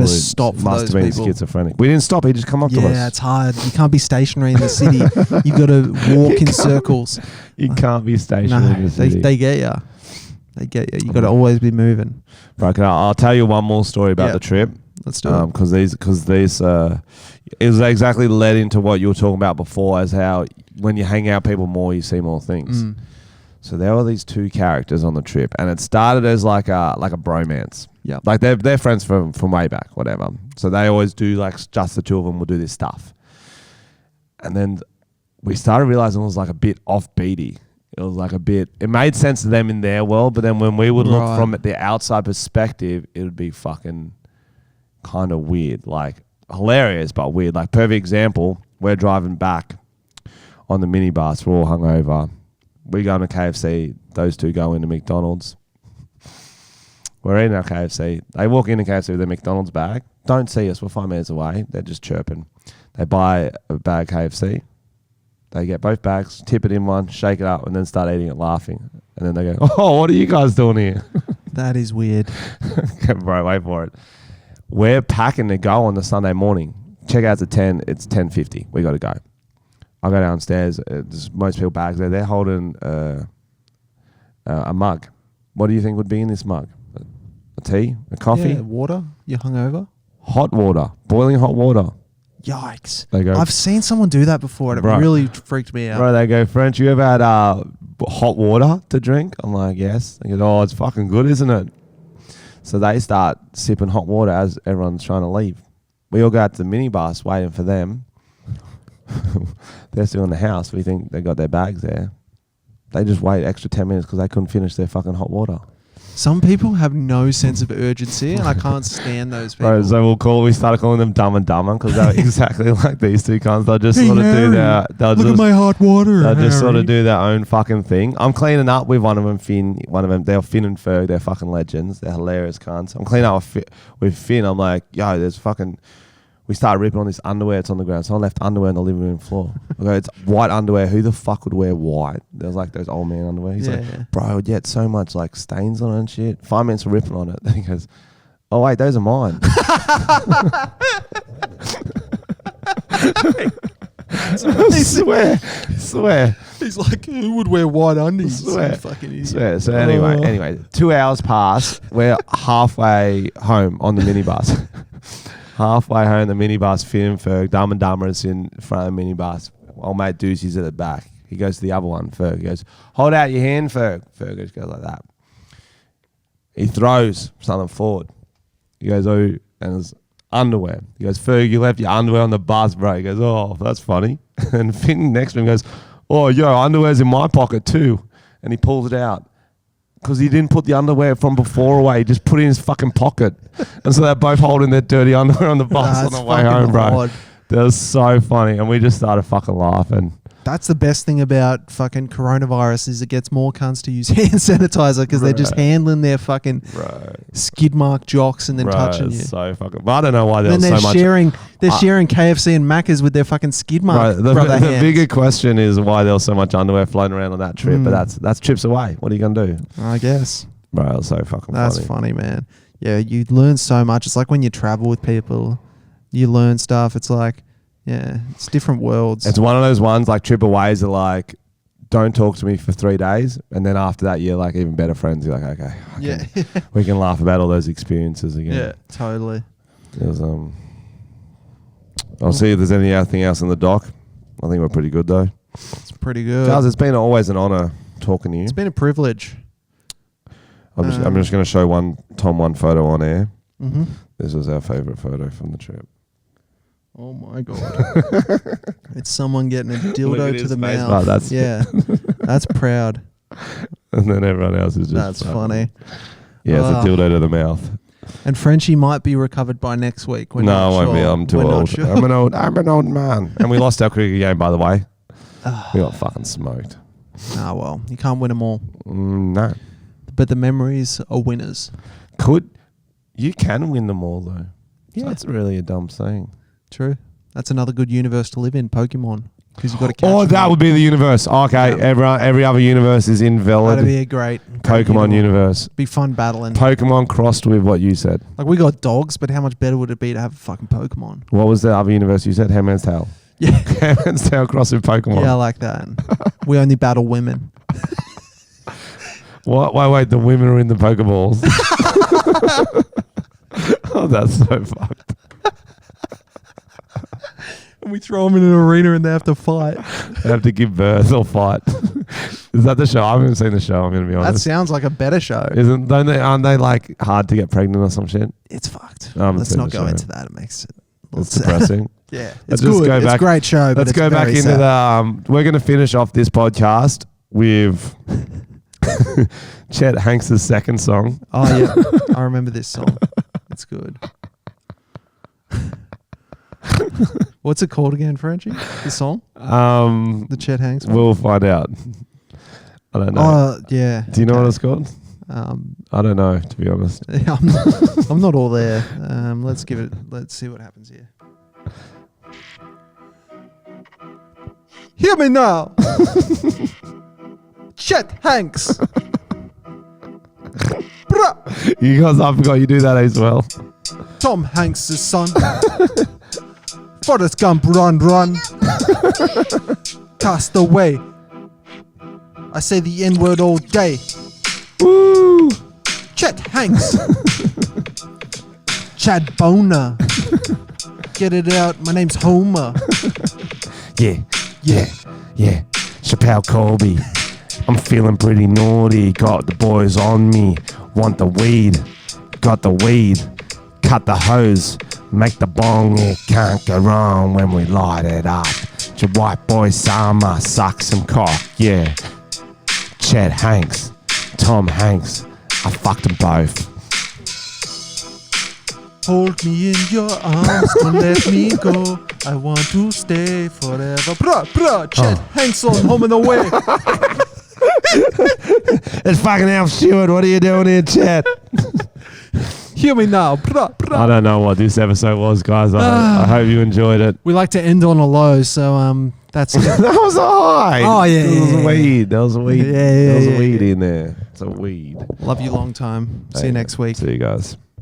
stop for must those have been people. schizophrenic. We didn't stop, he just come up to us. Yeah, it's hard. You can't be stationary in the city. You got to walk in circles. You can't be stationary in the city. They get you. They get you. You got to always be moving. Right, I'll tell you one more story about the trip. Let's do it. Because these it was exactly led into what you were talking about before, as how when you hang out with people more, you see more things. So there were these two characters on the trip, and it started as like a bromance. Yeah, like they're friends from way back, whatever. So they always do, like, just the two of them will do this stuff. And then we started realizing it was like a bit offbeaty. It was like it made sense to them in their world, but then when we would look from the outside perspective, it would be fucking kind of weird, like hilarious, but weird. Like, perfect example, we're driving back on the minibus, we're all hungover. We go into KFC, those two go into McDonald's. We're eating our KFC. They walk into KFC with their McDonald's bag. Don't see us, we're 5 minutes away. They're just chirping. They buy a bag of KFC. They get both bags, tip it in one, shake it up, and then start eating it laughing. And then they go, oh, what are you guys doing here? That is weird. Bro, wait for it. We're packing to go on the Sunday morning. Checkout's at 10. It's 10:50. We got to go. I go downstairs. There's most people bags there. They're holding a mug. What do you think would be in this mug? A tea? A coffee? Yeah, water? You hungover? Hot water. Boiling hot water. Yikes. They go, I've seen someone do that before, and it really freaked me out. Bro, they go, French, you ever had hot water to drink? I'm like, yes. They go, oh, it's fucking good, isn't it? So they start sipping hot water as everyone's trying to leave. We all go out to the minibus waiting for them. They're still in the house. We think they got their bags there. They just wait extra 10 minutes because they couldn't finish their fucking hot water. Some people have no sense of urgency, and I can't stand those people. Bro, so we started calling them Dumb and Dumber because they're exactly like these two cunts. They'll just sort of do their... Look at my hot water, They'll just sort of do their own fucking thing. I'm cleaning up with one of them, Finn. One of them, they're Finn and Ferg. They're fucking legends. They're hilarious cunts. I'm cleaning up with Finn. I'm like, yo, there's fucking... We started ripping on this underwear. It's on the ground. Someone left underwear on the living room floor. I go, it's white underwear. Who the fuck would wear white? There's like those old man underwear. He's like, bro, I would get so much like stains on it and shit. 5 minutes of ripping on it. Then he goes, oh wait, those are mine. I swear. He's like, who would wear white undies? Swear. Fucking idiot. So anyway, 2 hours pass. We're halfway home on the minibus. Halfway home, the minibus, Finn and Ferg, Dumb and Dumber is in front of the minibus. Old mate Doozy's at the back. He goes to the other one, Ferg. He goes, hold out your hand, Ferg. Ferg just goes like that. He throws something forward. He goes, oh, and it's underwear. He goes, Ferg, you left your underwear on the bus, bro. He goes, oh, that's funny. And Finn next to him goes, oh, yo, underwear's in my pocket too. And he pulls it out. Because he didn't put the underwear from before away. He just put it in his fucking pocket. And so they're both holding their dirty underwear on the bus on the way home, bro. That was so funny. And we just started fucking laughing. That's the best thing about fucking coronavirus is it gets more cunts to use hand sanitizer because they're just handling their fucking skid mark jocks and then touching you. So fucking. But I don't know why there's they're so much. They're sharing KFC and Macca's with their fucking skid mark. The bigger question is why there was so much underwear floating around on that trip. But that's trips away. What are you gonna do? I guess. Bro, it was so fucking funny. That's funny, man. Yeah, you learn so much. It's like when you travel with people, you learn stuff. It's like. Yeah, it's different worlds. It's one of those ones like trip aways are like, don't talk to me for 3 days, and then after that you're like even better friends. You're like, okay, we can laugh about all those experiences again. Yeah, totally. It was, I'll see if there's anything else in the doc. I think we're pretty good though. It's pretty good, Charles. It's been always an honor talking to you. It's been a privilege. I'm just going to show one photo on air. Mm-hmm. This was our favorite photo from the trip. Oh my God. It's someone getting a dildo to the mouth. Oh, that's that's proud. And then everyone else is just... That's funny. Yeah, it's a dildo to the mouth. And Frenchy might be recovered by next week. No, I won't be. I'm too old. Sure. I'm an old man. And we lost our cricket game, by the way. We got fucking smoked. Ah, well, you can't win them all. No. But the memories are winners. You can win them all, though. Yeah. So that's really a dumb saying. True. That's another good universe to live in, Pokemon. Because you've got to catch them. That would be the universe. Okay, yeah. Every other universe is invalid. That'd be a great Pokemon universe. Be fun battling. Pokemon crossed with what you said. Like, we got dogs, but how much better would it be to have a fucking Pokemon? What was the other universe you said? Handmaid's Tale. Yeah. Handmaid's Tale crossed with Pokemon. Yeah, I like that. We only battle women. What? Wait, the women are in the Pokeballs. Oh, that's so fucked. And we throw them in an arena and they have to fight. They have to give birth or fight. Is that the show? I haven't seen the show, I'm going to be honest. That sounds like a better show. Aren't they like hard to get pregnant or some shit? It's fucked. Let's not go into that. It makes it... It's depressing. Yeah. It's good. It's a great show, but let's go back into the... we're going to finish off this podcast with... Chet Hanks' second song. Oh, yeah. I remember this song. It's good. What's it called again, Frenchy? The song? The Chet Hanks one? We'll find out. I don't know. Oh, yeah. Do you know what it's called? I don't know, to be honest. I'm not all there. Let's see what happens here. Hear me now. Chet Hanks. You guys, I forgot you do that as well. Tom Hanks' son. Forrest Gump, run. Cast away. I say the N-word all day. Woo! Chet Hanks. Chad Boner. Get it out. My name's Homer. Yeah. Schapelle, Corby. I'm feeling pretty naughty. Got the boys on me. Want the weed. Got the weed. Cut the hose. Make the bong. It can't go wrong when we light it up. Your white boy summer. Suck some cock. Yeah. Chet Hanks. Tom Hanks. I fucked them both. Hold me in your arms, don't let me go. I want to stay forever. Chet Hanks on Home and Away. It's fucking Alf Stewart. What are you doing here, Chet? Hear me now. I don't know what this episode was, guys. I hope you enjoyed it. We like to end on a low, so that's it. That was a high. Oh, yeah. There was a weed. There was a weed. Yeah, there was a weed in there. It's a weed. Love you long time. See you next week. See you guys.